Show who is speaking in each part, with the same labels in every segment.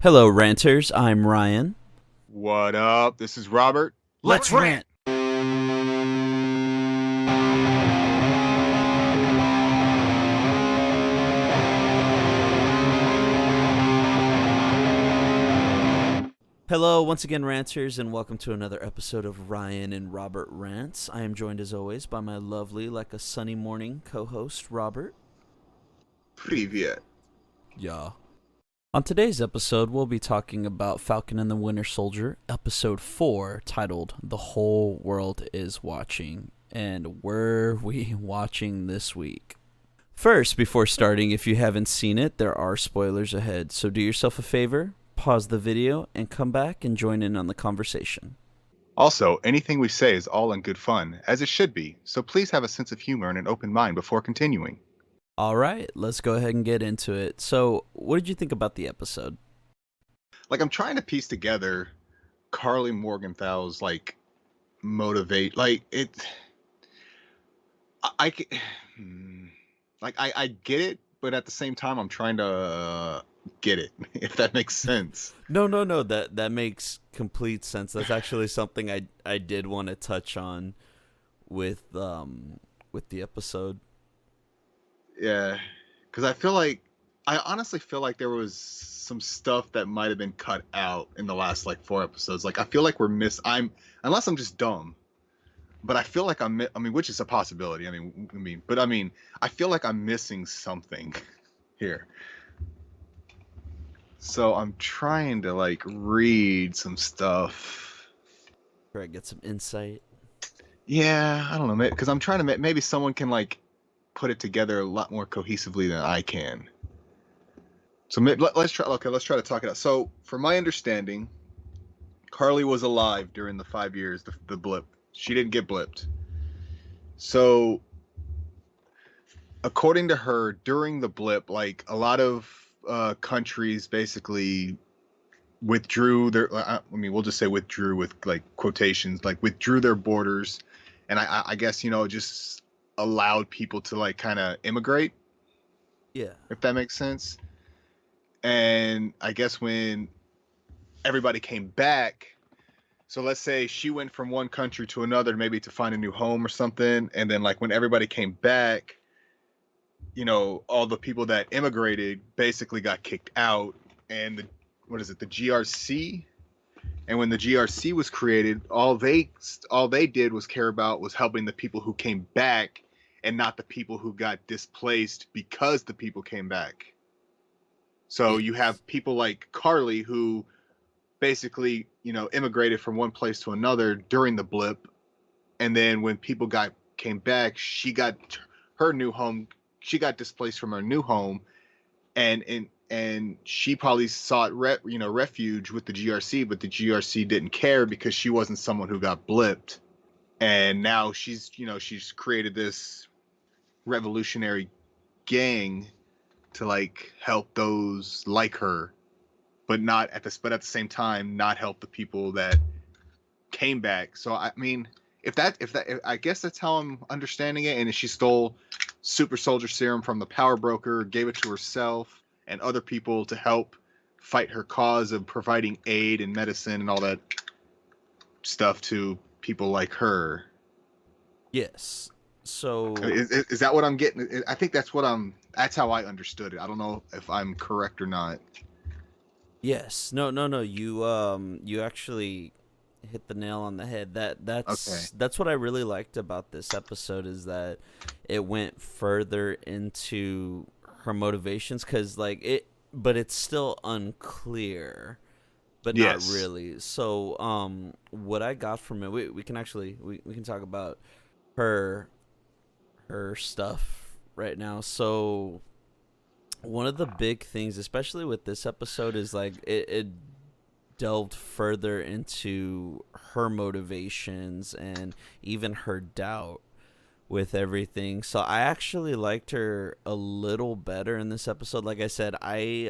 Speaker 1: Hello, ranters. I'm Ryan.
Speaker 2: What up? This is Robert.
Speaker 1: Let's rant. Hello, once again, ranters, and welcome to another episode of Ryan and Robert Rants. I am joined, as always, by my lovely, like a sunny morning co-host, Robert.
Speaker 2: Привет.
Speaker 1: Yeah. On today's episode, we'll be talking about Falcon and the Winter Soldier, episode 4, titled The Whole World is Watching. And were we watching this week? First, before starting, if you haven't seen it, there are spoilers ahead, so do yourself a favor, pause the video, and come back and join in on the conversation.
Speaker 2: Also, anything we say is all in good fun, as it should be, so please have a sense of humor and an open mind before continuing.
Speaker 1: All right, let's go ahead and get into it. So, what did you think about the episode?
Speaker 2: I'm trying to piece together Carly Morgenthal's, motivate, I I get it, but at the same time, I'm trying to get it, if that makes sense.
Speaker 1: No. That makes complete sense. That's actually something I did want to touch on with the episode.
Speaker 2: Yeah, because I honestly feel like there was some stuff that might have been cut out in the last 4 episodes. I feel like unless I'm just dumb, but I feel like which is a possibility. I feel like I'm missing something here. So I'm trying to read some stuff.
Speaker 1: Try to get some insight.
Speaker 2: Yeah, I don't know, because I'm trying to maybe someone can put it together a lot more cohesively than I can. So let's try. Okay, let's try to talk it out. So, from my understanding, Carly was alive during the 5 years, the blip. She didn't get blipped. So, according to her, during the blip, a lot of countries basically withdrew their. We'll just say withdrew with quotations, withdrew their borders, and I guess just allowed people to kind of immigrate.
Speaker 1: Yeah.
Speaker 2: If that makes sense. And I guess when everybody came back, so let's say she went from one country to another, maybe to find a new home or something. And then when everybody came back, all the people that immigrated basically got kicked out. And the GRC? And when the GRC was created, all they did was care about was helping the people who came back and not the people who got displaced because the people came back. So you have people like Carly who basically, immigrated from one place to another during the blip. And then when people came back, she got her new home. She got displaced from her new home. And she probably sought refuge with the GRC, but the GRC didn't care because she wasn't someone who got blipped. And now she's created this revolutionary gang to help those like her, but at the same time not help the people that came back. So if I guess that's how I'm understanding it. And she stole super soldier serum from the power broker, gave it to herself and other people to help fight her cause of providing aid and medicine and all that stuff to people like her.
Speaker 1: Yes. So
Speaker 2: is that what I'm getting? I think that's that's how I understood it. I don't know if I'm correct or not.
Speaker 1: yes. No. You actually hit the nail on the head. That's what I really liked about this episode, is that it went further into her motivations, but it's still unclear, but
Speaker 2: Yes.
Speaker 1: not really. So what I got from it, we can actually we can talk about her stuff right now. So one of the big things, especially with this episode, is it delved further into her motivations and even her doubt with everything. So I actually liked her a little better in this episode. Like I said, I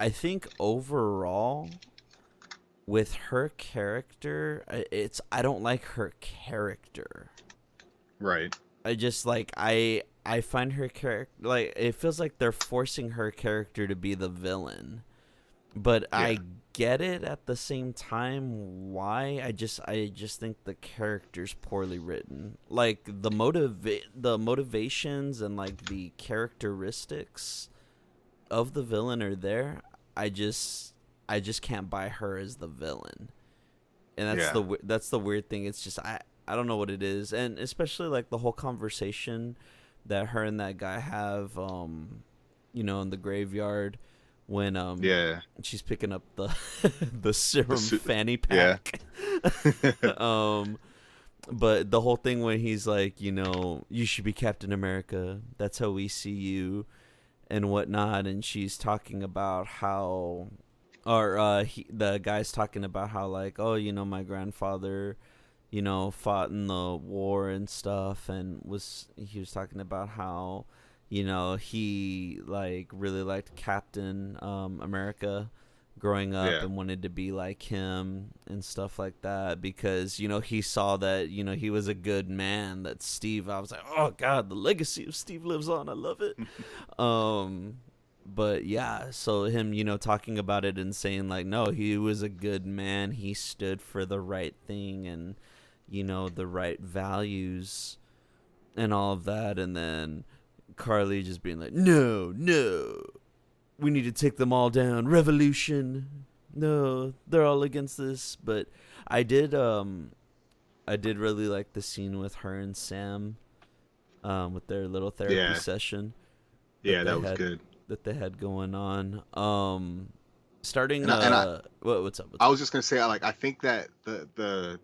Speaker 1: think overall with her character, I don't like her character.
Speaker 2: Right.
Speaker 1: I just I find her character, it feels like they're forcing her character to be the villain. but
Speaker 2: Yeah.
Speaker 1: I get it at the same time. Why? I just think the character's poorly written. Like the motivations and like the characteristics of the villain are there. I just I just can't buy her as the villain. And
Speaker 2: Yeah.
Speaker 1: that's the weird thing. It's just I don't know what it is. And especially like the whole conversation that her and that guy have in the graveyard when
Speaker 2: Yeah.
Speaker 1: she's picking up the the
Speaker 2: The
Speaker 1: serum
Speaker 2: suit.
Speaker 1: fanny
Speaker 2: Yeah.
Speaker 1: pack. um but the whole thing when he's like, you should be Captain America. That's how we see you and whatnot. And she's talking about how, or the guy's talking about how like, oh, my grandfather, fought in the war and stuff, and he was talking about how, he like really liked Captain America growing up
Speaker 2: Yeah.
Speaker 1: and wanted to be like him and stuff like that because he saw that he was a good man, that Steve. I was like, oh god, the legacy of Steve lives on. I love it. But yeah, so him talking about it and saying like, no, he was a good man, he stood for the right thing and the right values and all of that. And then Carly just being like, no, we need to take them all down. Revolution. No, they're all against this. But I did really like the scene with her and Sam, with their little therapy
Speaker 2: Yeah.
Speaker 1: session that
Speaker 2: Yeah.
Speaker 1: they
Speaker 2: That was
Speaker 1: had
Speaker 2: good.
Speaker 1: going on. Starting
Speaker 2: And
Speaker 1: what's up?
Speaker 2: I was just gonna say, I think that the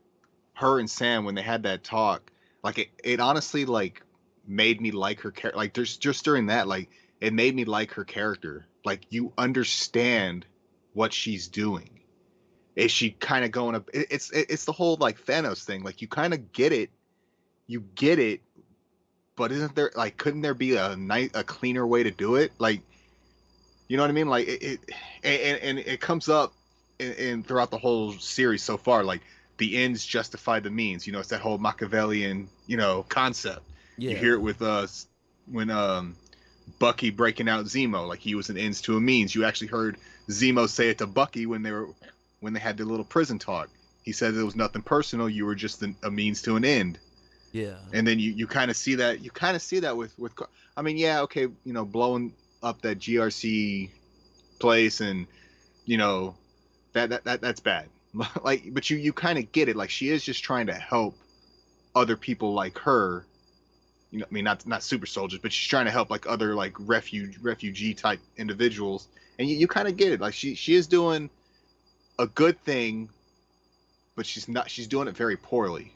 Speaker 2: her and Sam, when they had that talk, like it honestly like made me like her character. Like there's just during that, like it made me like her character. Like you understand what she's doing. Is she kind of going up? It's the whole like Thanos thing. Like you kind of get it, you get it, but isn't there like couldn't there be a cleaner way to do it? Like you know what I mean? Like and it comes up in throughout the whole series so far. Like the ends justify the means. It's that whole Machiavellian concept. You
Speaker 1: Yeah.
Speaker 2: hear it with us when Bucky breaking out Zemo. Like he was an ends to a means. You actually heard Zemo say it to Bucky when they had their little prison talk. He said it was nothing personal. You were just a means to an end.
Speaker 1: Yeah.
Speaker 2: And then you kind of see that. You kind of see that with. I mean, yeah, okay, blowing up that GRC place, and that's bad. Like, but you kind of get it. Like she is just trying to help other people like her. I mean, not super soldiers, but she's trying to help like other like refugee type individuals, and you kind of get it. Like she is doing a good thing, but she's doing it very poorly.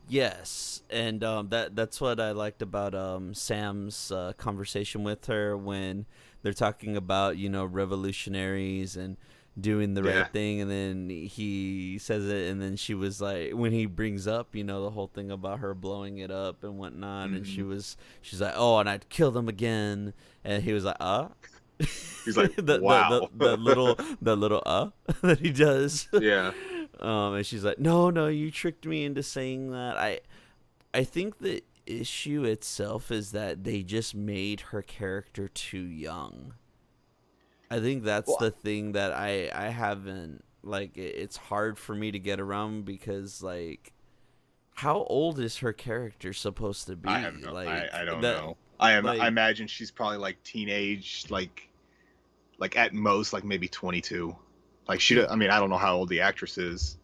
Speaker 1: Yes, and that's what I liked about Sam's conversation with her when they're talking about revolutionaries and doing the
Speaker 2: Yeah.
Speaker 1: right thing, and then he says it, and then she was like, when he brings up the whole thing about her blowing it up and whatnot, and
Speaker 2: Mm-hmm.
Speaker 1: she's like, oh, and I'd kill them again, and he was like,
Speaker 2: He's like,
Speaker 1: the
Speaker 2: wow.
Speaker 1: little that he does.
Speaker 2: Yeah.
Speaker 1: And she's like, no, you tricked me into saying that. I think the issue itself is that they just made her character too young. I think that's
Speaker 2: Well,
Speaker 1: the thing that I haven't, like, it's hard for me to get around because, like, how old is her character supposed to
Speaker 2: I
Speaker 1: be?
Speaker 2: have no.
Speaker 1: Like
Speaker 2: I don't
Speaker 1: that,
Speaker 2: know. I
Speaker 1: like,
Speaker 2: imagine she's probably like teenage, like at most like maybe 22. Like I mean, I don't know how old the actress is,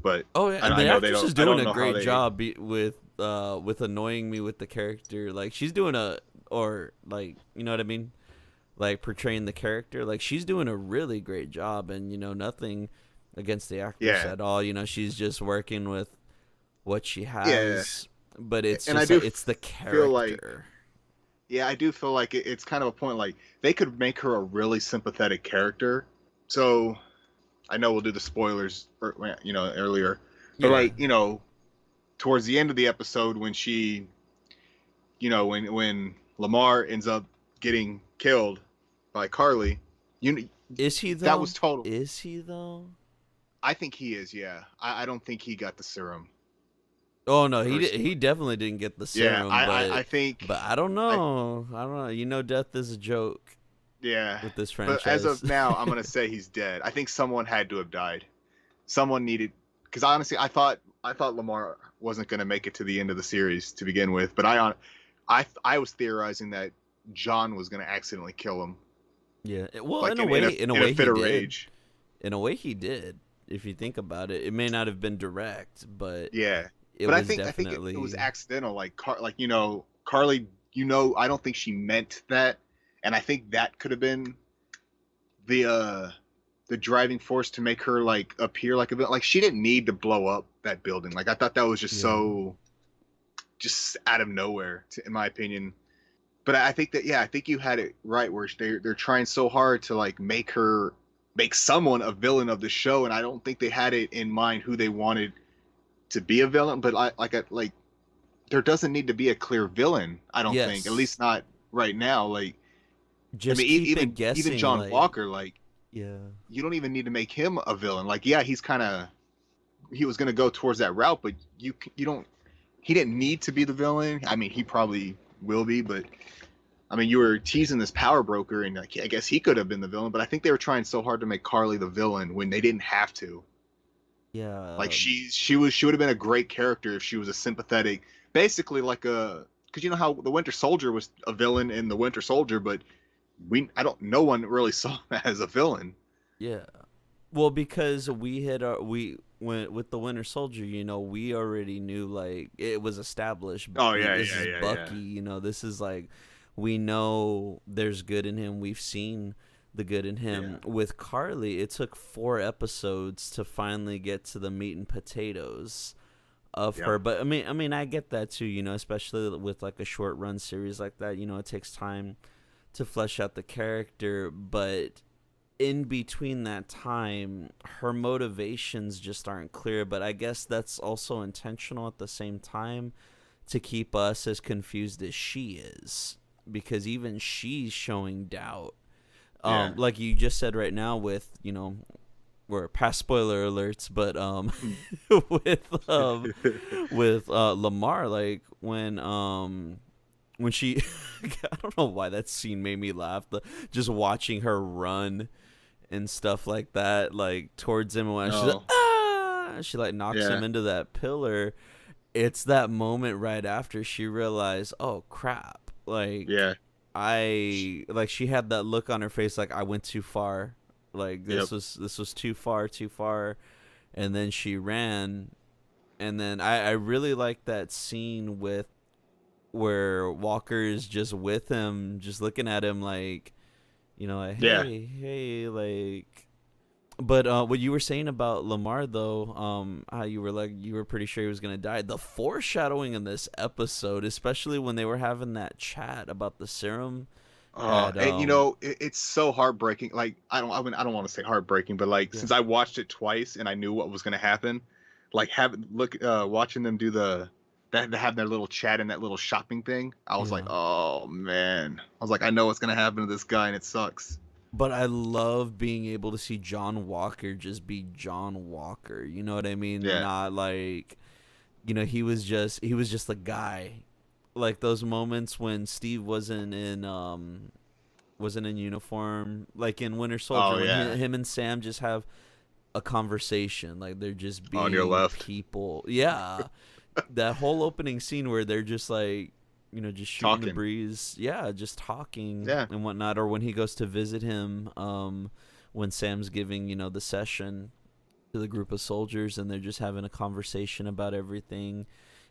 Speaker 2: but
Speaker 1: oh yeah,
Speaker 2: I
Speaker 1: the
Speaker 2: know they
Speaker 1: actress
Speaker 2: don't.
Speaker 1: is
Speaker 2: I
Speaker 1: doing
Speaker 2: don't
Speaker 1: a
Speaker 2: know how
Speaker 1: great
Speaker 2: they.
Speaker 1: job with annoying me with the character. Like she's doing or like, you know what I mean? Like portraying the character. Like she's doing a really great job, and nothing against the actress
Speaker 2: Yeah.
Speaker 1: at all. She's just working with what she
Speaker 2: Yeah.
Speaker 1: has, but it's
Speaker 2: And I
Speaker 1: just
Speaker 2: do
Speaker 1: like it's the
Speaker 2: feel like.
Speaker 1: character.
Speaker 2: Yeah, I do feel like it's kind of a point. Like they could make her a really sympathetic character. So I know we'll do the spoilers, earlier, but
Speaker 1: Yeah.
Speaker 2: like towards the end of the episode when she, when Lamar ends up getting killed by Carly, you
Speaker 1: Is he
Speaker 2: that
Speaker 1: though?
Speaker 2: was total.
Speaker 1: Is he though?
Speaker 2: I think he is. Yeah, I don't think he got the serum
Speaker 1: Oh no, he
Speaker 2: personally.
Speaker 1: definitely didn't get the
Speaker 2: Yeah,
Speaker 1: serum,
Speaker 2: I think
Speaker 1: but I don't
Speaker 2: I
Speaker 1: know. I don't know. Death is a joke.
Speaker 2: Yeah.
Speaker 1: with this
Speaker 2: But as
Speaker 1: franchise.
Speaker 2: of now, I'm gonna say he's dead. I think someone had to have died. Someone needed, because honestly, I thought Lamar wasn't gonna make it to the end of the series to begin with. But I was theorizing that John was gonna accidentally kill him,
Speaker 1: Yeah. Well,
Speaker 2: like
Speaker 1: in a
Speaker 2: in a
Speaker 1: way
Speaker 2: fit
Speaker 1: he
Speaker 2: of
Speaker 1: did.
Speaker 2: rage.
Speaker 1: In a way he did. If you think about it, it may not have been direct, but
Speaker 2: Yeah.
Speaker 1: it
Speaker 2: But
Speaker 1: was
Speaker 2: I think it was
Speaker 1: definitely.
Speaker 2: accidental. Like Carly. I don't think she meant that, and I think that could have been the uh the driving force to make her like appear like a villain. Like she didn't need to blow up that building. Like I thought that was just
Speaker 1: Yeah.
Speaker 2: so just out of nowhere, in my opinion. But I think that I think you had it right where they're trying so hard to like make someone a villain of the show, and I don't think they had it in mind who they wanted to be a villain. But like there doesn't need to be a clear villain. I don't think, at
Speaker 1: Yes.
Speaker 2: least not right now. Like I
Speaker 1: Just
Speaker 2: mean,
Speaker 1: keep it
Speaker 2: even
Speaker 1: guessing,
Speaker 2: John
Speaker 1: like,
Speaker 2: Walker, like
Speaker 1: yeah.
Speaker 2: you don't even need to make him a villain. Like he was gonna go towards that route, but you don't. He didn't need to be the villain. I mean, he probably will be, but I mean, you were teasing this power broker, and like I guess he could have been the villain. But I think they were trying so hard to make Carly the villain when they didn't have to. Like
Speaker 1: Yeah.
Speaker 2: she would have been a great character if she was a sympathetic, basically like a, because you know how the Winter Soldier was a villain in the Winter Soldier, but no one really saw him as a villain.
Speaker 1: Yeah. Well, because we had we went with the Winter Soldier, we already knew, like, it was established.
Speaker 2: Oh yeah,
Speaker 1: This
Speaker 2: yeah,
Speaker 1: is
Speaker 2: yeah, yeah,
Speaker 1: Bucky. This is like, we know there's good in him. We've seen the good in him.
Speaker 2: yeah,
Speaker 1: With Carly, it took 4 episodes to finally get to the meat and potatoes of
Speaker 2: yep,
Speaker 1: her. But I mean, I get that too. Especially with like a short run series like that. It takes time to flesh out the character, but in between that time, her motivations just aren't clear. But I guess that's also intentional at the same time to keep us as confused as she is, because even she's showing doubt.
Speaker 2: yeah.
Speaker 1: Like you just said right now, with we're past spoiler alerts, but with Lamar, like when she I don't know why that scene made me laugh. Just watching her run and stuff like that, like towards him, and when she's like,
Speaker 2: No,
Speaker 1: she like knocks him
Speaker 2: yeah,
Speaker 1: into that pillar. It's that moment right after she realized, oh crap, like
Speaker 2: yeah,
Speaker 1: she had that look on her face, like I went too far, like
Speaker 2: yep,
Speaker 1: this was too far, and then she ran. And then I really like that scene where Walker is just with him, just looking at him like, like,
Speaker 2: yeah.
Speaker 1: hey, like. But what you were saying about Lamar, though, how you were pretty sure he was gonna die. The foreshadowing in this episode, especially when they were having that chat about the serum, had
Speaker 2: And it's so heartbreaking. Like I don't want to say heartbreaking, but like
Speaker 1: yeah,
Speaker 2: since I watched it twice and I knew what was gonna happen, like watching them do that, have their little chat in that little shopping thing, I was like,
Speaker 1: yeah.
Speaker 2: oh man, I was like, I know what's gonna happen to this guy, and it sucks.
Speaker 1: But I love being able to see John Walker just be John Walker. You know what I mean?
Speaker 2: Yeah.
Speaker 1: Not like, he was just a guy. Like those moments when Steve wasn't in uniform, like in Winter Soldier,
Speaker 2: Oh
Speaker 1: when
Speaker 2: yeah.
Speaker 1: him and Sam just have a conversation, like they're just
Speaker 2: On your
Speaker 1: being
Speaker 2: left,
Speaker 1: people. Yeah, that whole opening scene where they're just like, just shooting the
Speaker 2: talking.
Speaker 1: breeze. Yeah, just talking
Speaker 2: Yeah.
Speaker 1: and whatnot. Or when he goes to visit him, when Sam's giving, the session to the group of soldiers, and they're just having a conversation about everything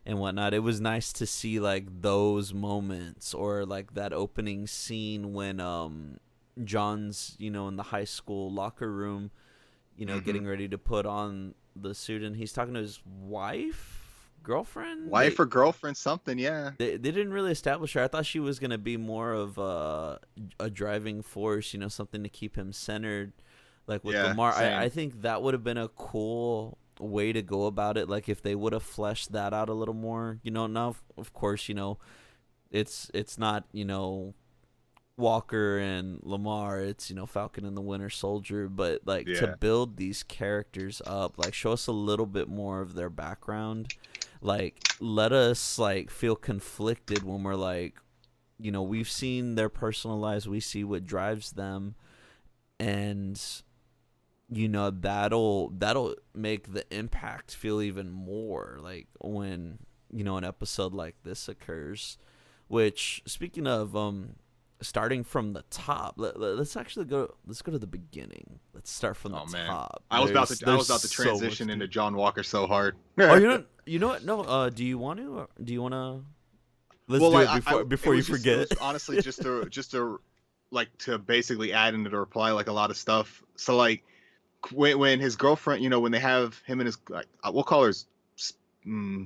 Speaker 1: and whatnot. It was nice to see like those moments, or like that opening scene when John's, in the high school locker room,
Speaker 2: Hmm.
Speaker 1: getting ready to put on the suit, and he's talking to his girlfriend.
Speaker 2: Wife or girlfriend, something. Yeah.
Speaker 1: They didn't really establish her. I thought she was gonna be more of a driving force, something to keep him centered. Like with
Speaker 2: Yeah.
Speaker 1: Lamar, I
Speaker 2: Same.
Speaker 1: think that would have been a cool way to go about it. Like if they would have fleshed that out a little more. Now of course, it's not, Walker and Lamar, it's, Falcon and the Winter Soldier, but like to
Speaker 2: Yeah.
Speaker 1: build these characters up, like show us a little bit more of their background, like let us like feel conflicted when we're like, you know, we've seen their personal lives, we see what drives them, and you know, that'll make the impact feel even more, like when, you know, an episode like this occurs. Which, speaking of starting from the top, let's actually let's go to the beginning. Let's start from the
Speaker 2: Oh man,
Speaker 1: top.
Speaker 2: I was about to
Speaker 1: So much
Speaker 2: transition into John Walker so hard.
Speaker 1: Oh, you know what? No, do you want to? Or do you want to? Let's
Speaker 2: Well,
Speaker 1: do
Speaker 2: like
Speaker 1: it before you forget.
Speaker 2: It was honestly just to like to basically add into the reply like a lot of stuff. So like when his girlfriend, you know, when they have him and his like, we'll call her his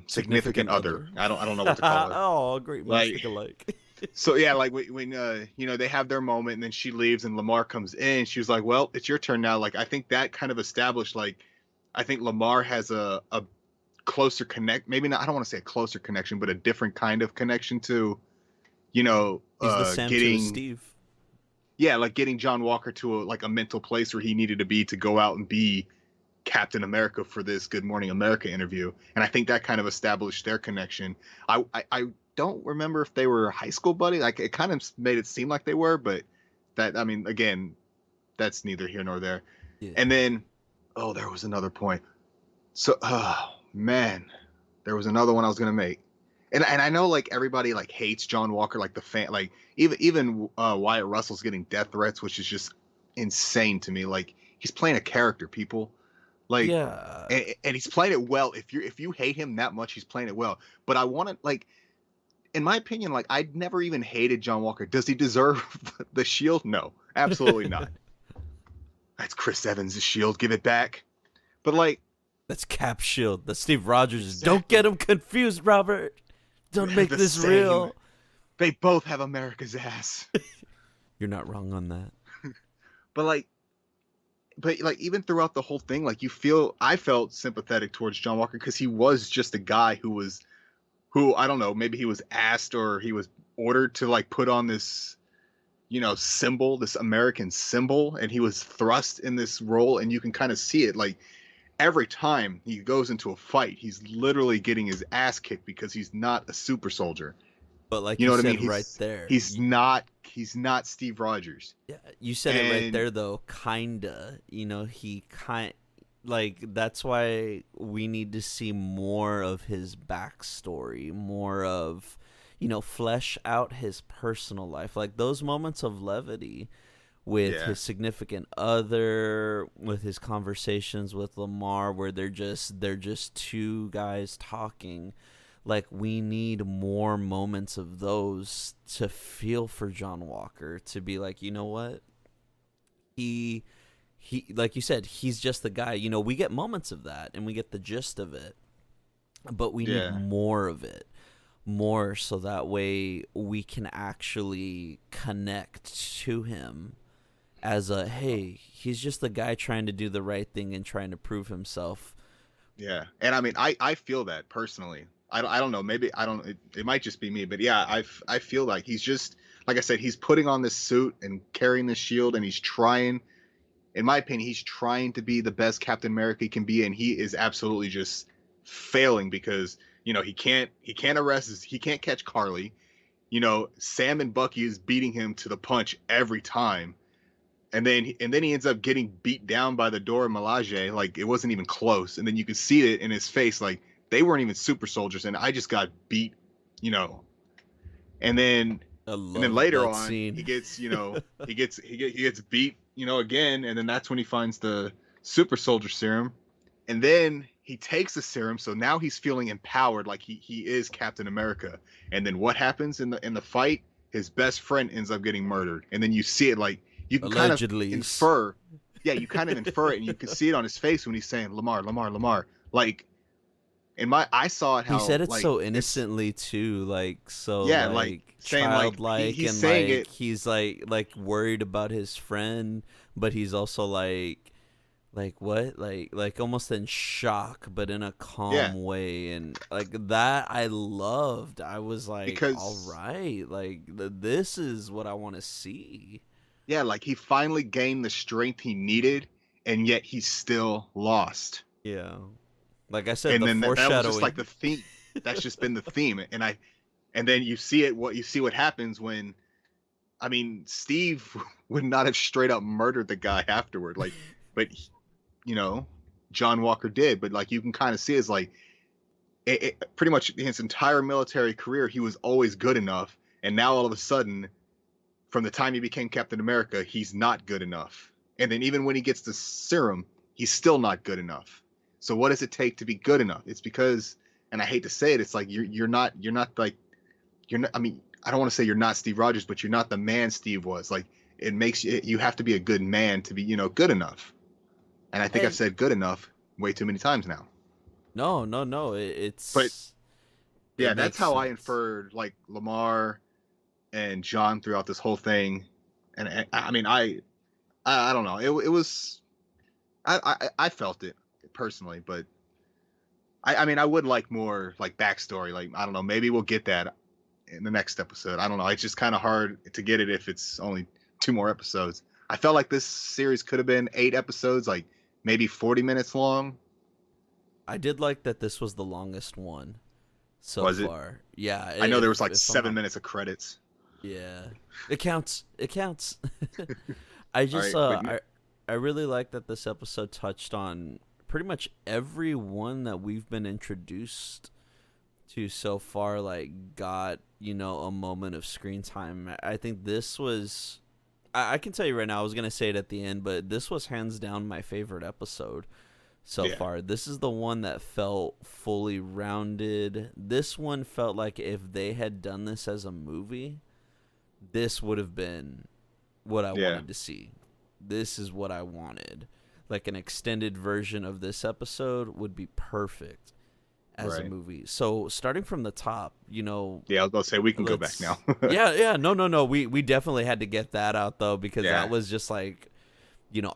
Speaker 2: significant other. I don't know what to call her.
Speaker 1: Oh, great minds
Speaker 2: Like
Speaker 1: think alike.
Speaker 2: so yeah, like when you know, they have their moment and then she leaves and Lamar comes in. She was like, "Well, it's your turn now." Like I think that kind of established like I think Lamar has a closer connect, maybe not, I don't want to say a closer connection, but a different kind of connection to, you know,
Speaker 1: He's the Sam to his
Speaker 2: getting
Speaker 1: Steve.
Speaker 2: yeah, like getting John Walker to a mental place where he needed to be to go out and be Captain America for this Good Morning America interview. And I think that kind of established their connection. I don't remember if they were high school buddies. Like it kind of made it seem like they were, but that, I mean, again, that's neither here nor there.
Speaker 1: Yeah.
Speaker 2: And then, oh, there was another point. So, oh man, there was another one I was gonna make. And I know like everybody like hates John Walker, like the fan, like even Wyatt Russell's getting death threats, which is just insane to me. Like he's playing a character, people. Like,
Speaker 1: Yeah.
Speaker 2: and he's playing it well. If you hate him that much, he's playing it well. But I want to like, in my opinion, like I never even hated John Walker. Does he deserve the shield? No, absolutely not. That's Chris Evans' shield. Give it back. But like,
Speaker 1: That's Cap shield. That's Steve Rogers.
Speaker 2: Exactly.
Speaker 1: Don't get him confused, Robert. Don't make this
Speaker 2: same.
Speaker 1: real.
Speaker 2: They both have America's ass.
Speaker 1: You're not wrong on that.
Speaker 2: But like even throughout the whole thing, like I felt sympathetic towards John Walker because he was just a guy who I don't know, maybe he was asked or he was ordered to like put on this, you know, symbol, this American symbol, and he was thrust in this role, and you can kind of see it like every time he goes into a fight, he's literally getting his ass kicked because he's not a super soldier.
Speaker 1: But like
Speaker 2: you know what I
Speaker 1: said
Speaker 2: mean?
Speaker 1: right there.
Speaker 2: He's not Steve Rogers.
Speaker 1: Yeah, you said it right there though, kinda. You know, like that's why we need to see more of his backstory, more of, you know, flesh out his personal life. Like those moments of levity with his significant other, with his conversations with Lamar, where they're just two guys talking. Like we need more moments of those to feel for John Walker, to be like, you know what, he like you said, he's just the guy. You know, we get moments of that and we get the gist of it, but we need more of it, more, so that way we can actually connect to him as a, hey, he's just the guy trying to do the right thing and trying to prove himself.
Speaker 2: Yeah. And I mean, I feel that personally. I don't know, maybe it might just be me, but yeah, I feel like he's just, like I said, he's putting on this suit and carrying this shield, and he's trying, in my opinion, he's trying to be the best Captain America he can be, and he is absolutely just failing because, you know, he can't catch Carly. You know, Sam and Bucky is beating him to the punch every time. And then he ends up getting beat down by the Dora Milaje, like it wasn't even close. And then you could see it in his face, like they weren't even super soldiers, and I just got beat, you know. And then later on,
Speaker 1: scene.
Speaker 2: he gets, you know, he gets beat, you know, again, and then that's when he finds the super soldier serum, and then he takes the serum, so now he's feeling empowered, like he is Captain America. And then what happens in the fight? His best friend ends up getting murdered, and then you see it like. You can
Speaker 1: Allegedly.
Speaker 2: kind of infer, you kind of infer it, and you can see it on his face when he's saying Lamar, Lamar, Lamar. Like, I saw it how
Speaker 1: he said it
Speaker 2: like,
Speaker 1: so innocently too, like so,
Speaker 2: yeah,
Speaker 1: like
Speaker 2: saying
Speaker 1: childlike,
Speaker 2: he's
Speaker 1: and
Speaker 2: saying
Speaker 1: like
Speaker 2: it,
Speaker 1: he's like worried about his friend, but he's also like what, like almost in shock, but in a calm way, and like that I loved. I was like, because, all right, like this is what I want to see.
Speaker 2: Yeah, like he finally gained the strength he needed, and yet he's still lost.
Speaker 1: Yeah, like I said,
Speaker 2: and
Speaker 1: the
Speaker 2: then
Speaker 1: foreshadowing.
Speaker 2: that was just like the theme. That's just been the theme, and And then you see what happens when, I mean, Steve would not have straight up murdered the guy afterward, like, but you know, John Walker did. But like you can kind of see, it's like pretty much his entire military career, he was always good enough, and now all of a sudden, from the time he became Captain America, he's not good enough. And then even when he gets the serum, he's still not good enough. So what does it take to be good enough? It's because, and I hate to say it, it's like you're not like you're not. I mean, I don't want to say you're not Steve Rogers, but you're not the man Steve was. Like it makes you have to be a good man to be good enough. And I think I've said good enough way too many times now.
Speaker 1: No.
Speaker 2: But yeah,
Speaker 1: it
Speaker 2: that's
Speaker 1: makes
Speaker 2: how I
Speaker 1: sense.
Speaker 2: inferred like Lamar and John throughout this whole thing. And I mean, I don't know. It was I felt it personally, but I mean, I would like more like backstory. Like I don't know, maybe we'll get that in the next episode. I don't know. It's just kind of hard to get it if it's only 2 more episodes. I felt like this series could have been 8 episodes, like maybe 40 minutes long.
Speaker 1: I did like that this was the longest one so
Speaker 2: Was it?
Speaker 1: far. Yeah,
Speaker 2: I know there was like
Speaker 1: if I'm
Speaker 2: 7
Speaker 1: not,
Speaker 2: minutes of credits.
Speaker 1: yeah, it counts. It counts. I
Speaker 2: All
Speaker 1: just
Speaker 2: right, but
Speaker 1: I really like that this episode touched on pretty much everyone that we've been introduced to so far. Like got a moment of screen time. I think this was. I can tell you right now. I was gonna say it at the end, but this was hands down my favorite episode so
Speaker 2: yeah,
Speaker 1: far. This is the one that felt fully rounded. This one felt like if they had done this as a movie, this would have been what I
Speaker 2: yeah,
Speaker 1: wanted to see. This is what I wanted. Like an extended version of this episode would be perfect as a
Speaker 2: right.
Speaker 1: movie. So starting from the top,
Speaker 2: Yeah, I was about to say we can go back
Speaker 1: let's
Speaker 2: now.
Speaker 1: yeah, no. We definitely had to get that out though because
Speaker 2: Yeah,
Speaker 1: that was just like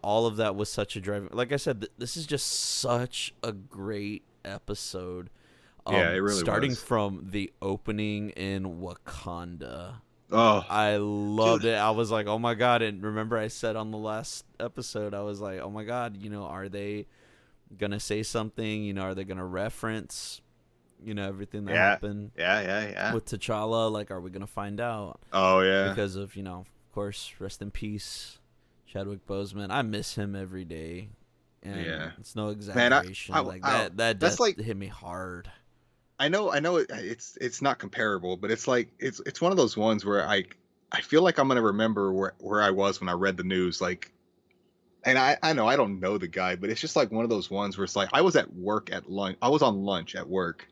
Speaker 1: all of that was such a driving. Like I said, this is just such a great episode.
Speaker 2: yeah, it really
Speaker 1: Starting
Speaker 2: was.
Speaker 1: from the opening in Wakanda.
Speaker 2: Oh,
Speaker 1: I loved
Speaker 2: dude,
Speaker 1: it. I was like, "Oh my god." And remember I said on the last episode, I was like, "Oh my god, are they going to say something? Are they going to reference everything that
Speaker 2: yeah,
Speaker 1: happened
Speaker 2: yeah.
Speaker 1: with T'Challa? Like are we going to find out?"
Speaker 2: Oh yeah,
Speaker 1: Because of course, rest in peace, Chadwick Boseman. I miss him every day. And
Speaker 2: yeah.
Speaker 1: it's no
Speaker 2: Man,
Speaker 1: exaggeration. Like that
Speaker 2: that's
Speaker 1: death
Speaker 2: like
Speaker 1: hit me hard.
Speaker 2: I know it's not comparable, but it's like it's one of those ones where I feel like I'm gonna remember where I was when I read the news, like, and I know I don't know the guy, but it's just like one of those ones where it's like I was at work at lunch, I was on lunch at work,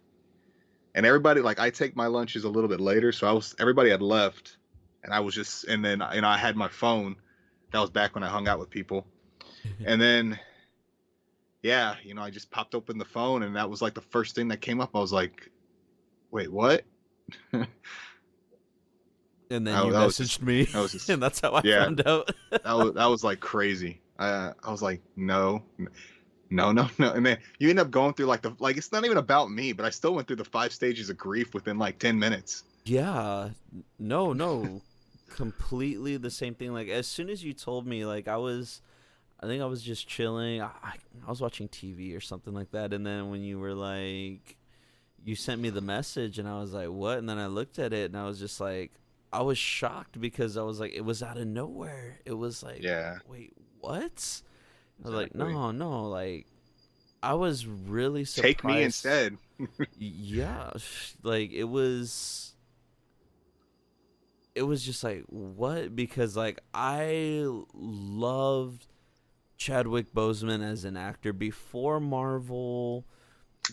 Speaker 2: and everybody like I take my lunches a little bit later, so everybody had left, and I was just and then I had my phone, that was back when I hung out with people, and then yeah, I just popped open the phone and that was like the first thing that came up. I was like, wait, what? that,
Speaker 1: And then you
Speaker 2: that was just
Speaker 1: messaged me,
Speaker 2: that was just
Speaker 1: and that's how I
Speaker 2: yeah,
Speaker 1: found out.
Speaker 2: that was like crazy. I was like, no, no, and then you end up going through like it's not even about me, but I still went through the 5 stages of grief within like 10 minutes.
Speaker 1: Yeah, no, completely the same thing. Like as soon as you told me, like I think I was just chilling. I was watching TV or something like that, and then when you were like, you sent me the message, and I was like, what? And then I looked at it, and I was just like, I was shocked because I was like, it was out of nowhere. It was like,
Speaker 2: Yeah,
Speaker 1: wait, what? I was like,
Speaker 2: exactly.
Speaker 1: no, like I was really
Speaker 2: Take me
Speaker 1: surprised.
Speaker 2: instead.
Speaker 1: Yeah, like it was just like what, because like I loved Chadwick Boseman as an actor before Marvel,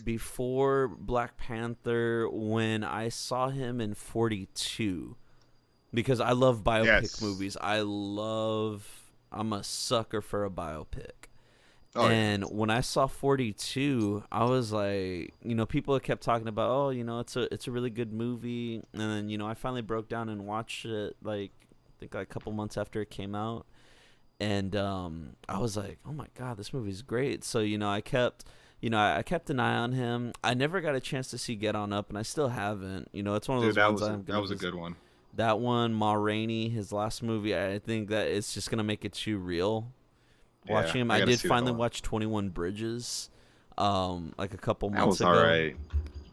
Speaker 1: before Black Panther, when I saw him in 42, because I love biopic
Speaker 2: Yes.
Speaker 1: movies. I'm a sucker for a biopic.
Speaker 2: Oh yeah.
Speaker 1: And when I saw 42, I was like, people kept talking about, oh, it's a really good movie. And then, I finally broke down and watched it, like, I think like a couple months after it came out. And I was like, oh my God, this movie's great. So, I kept an eye on him. I never got a chance to see Get On Up, and I still haven't. It's one of
Speaker 2: Dude,
Speaker 1: those ones I'm
Speaker 2: that
Speaker 1: going
Speaker 2: was a
Speaker 1: to
Speaker 2: good one.
Speaker 1: that one, Ma Rainey, his last movie, I think that it's just gonna make it too real.
Speaker 2: Yeah,
Speaker 1: Watching him,
Speaker 2: I
Speaker 1: I
Speaker 2: got to
Speaker 1: did
Speaker 2: see that
Speaker 1: finally
Speaker 2: one.
Speaker 1: watch 21 Bridges, like a couple
Speaker 2: That
Speaker 1: months
Speaker 2: was all
Speaker 1: ago.
Speaker 2: right.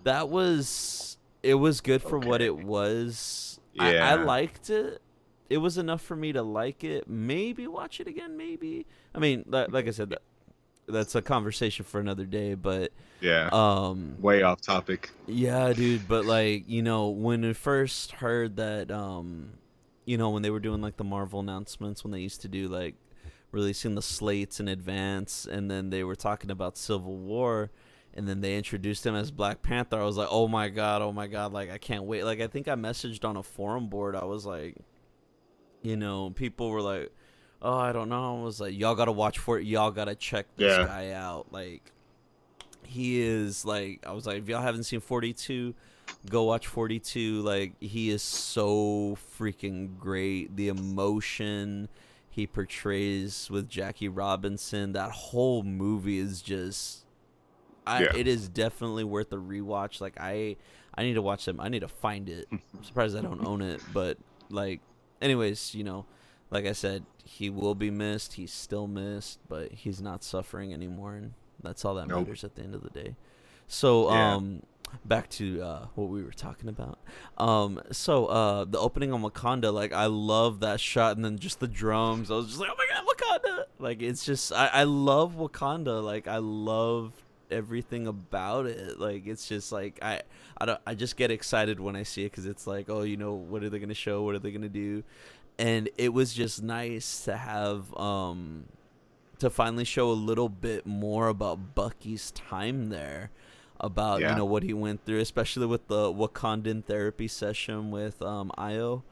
Speaker 1: That was It was good for what
Speaker 2: Okay.
Speaker 1: it was. I
Speaker 2: Yeah.
Speaker 1: liked it. It was enough for me to like it. Maybe watch it again. Maybe. I mean, like I said, that's a conversation for another day. But
Speaker 2: Yeah.
Speaker 1: um,
Speaker 2: Way off topic.
Speaker 1: yeah, dude. But like, when we first heard that, when they were doing like the Marvel announcements, when they used to do like releasing the slates in advance, and then they were talking about Civil War, and then they introduced him as Black Panther. I was like, oh my god, like I can't wait. Like I think I messaged on a forum board. I was like, people were like, oh, I don't know. I was like, y'all gotta watch for it. Y'all gotta check this
Speaker 2: Yeah.
Speaker 1: guy out. Like he is like, I was like, if y'all haven't seen 42, go watch 42. Like he is so freaking great. The emotion he portrays with Jackie Robinson, that whole movie is just,
Speaker 2: Yeah.
Speaker 1: it is definitely worth a rewatch. Like I need to watch them. I need to find it. I'm surprised I don't own it, but like, anyways, like I said, he will be missed. He's still missed, but he's not suffering anymore, and that's all that
Speaker 2: Nope.
Speaker 1: matters at the end of the day. So,
Speaker 2: Yeah.
Speaker 1: back to what we were talking about. The opening on Wakanda, like I love that shot, and then just the drums. I was just like, oh my god, Wakanda! Like it's just, I love Wakanda. Like I love everything about it. Like it's just like I just get excited when I see it, because it's like, oh, what are they gonna show? What are they gonna do? And it was just nice to have to finally show a little bit more about Bucky's time there, about
Speaker 2: Yeah.
Speaker 1: what he went through, especially with the Wakandan therapy session with Io.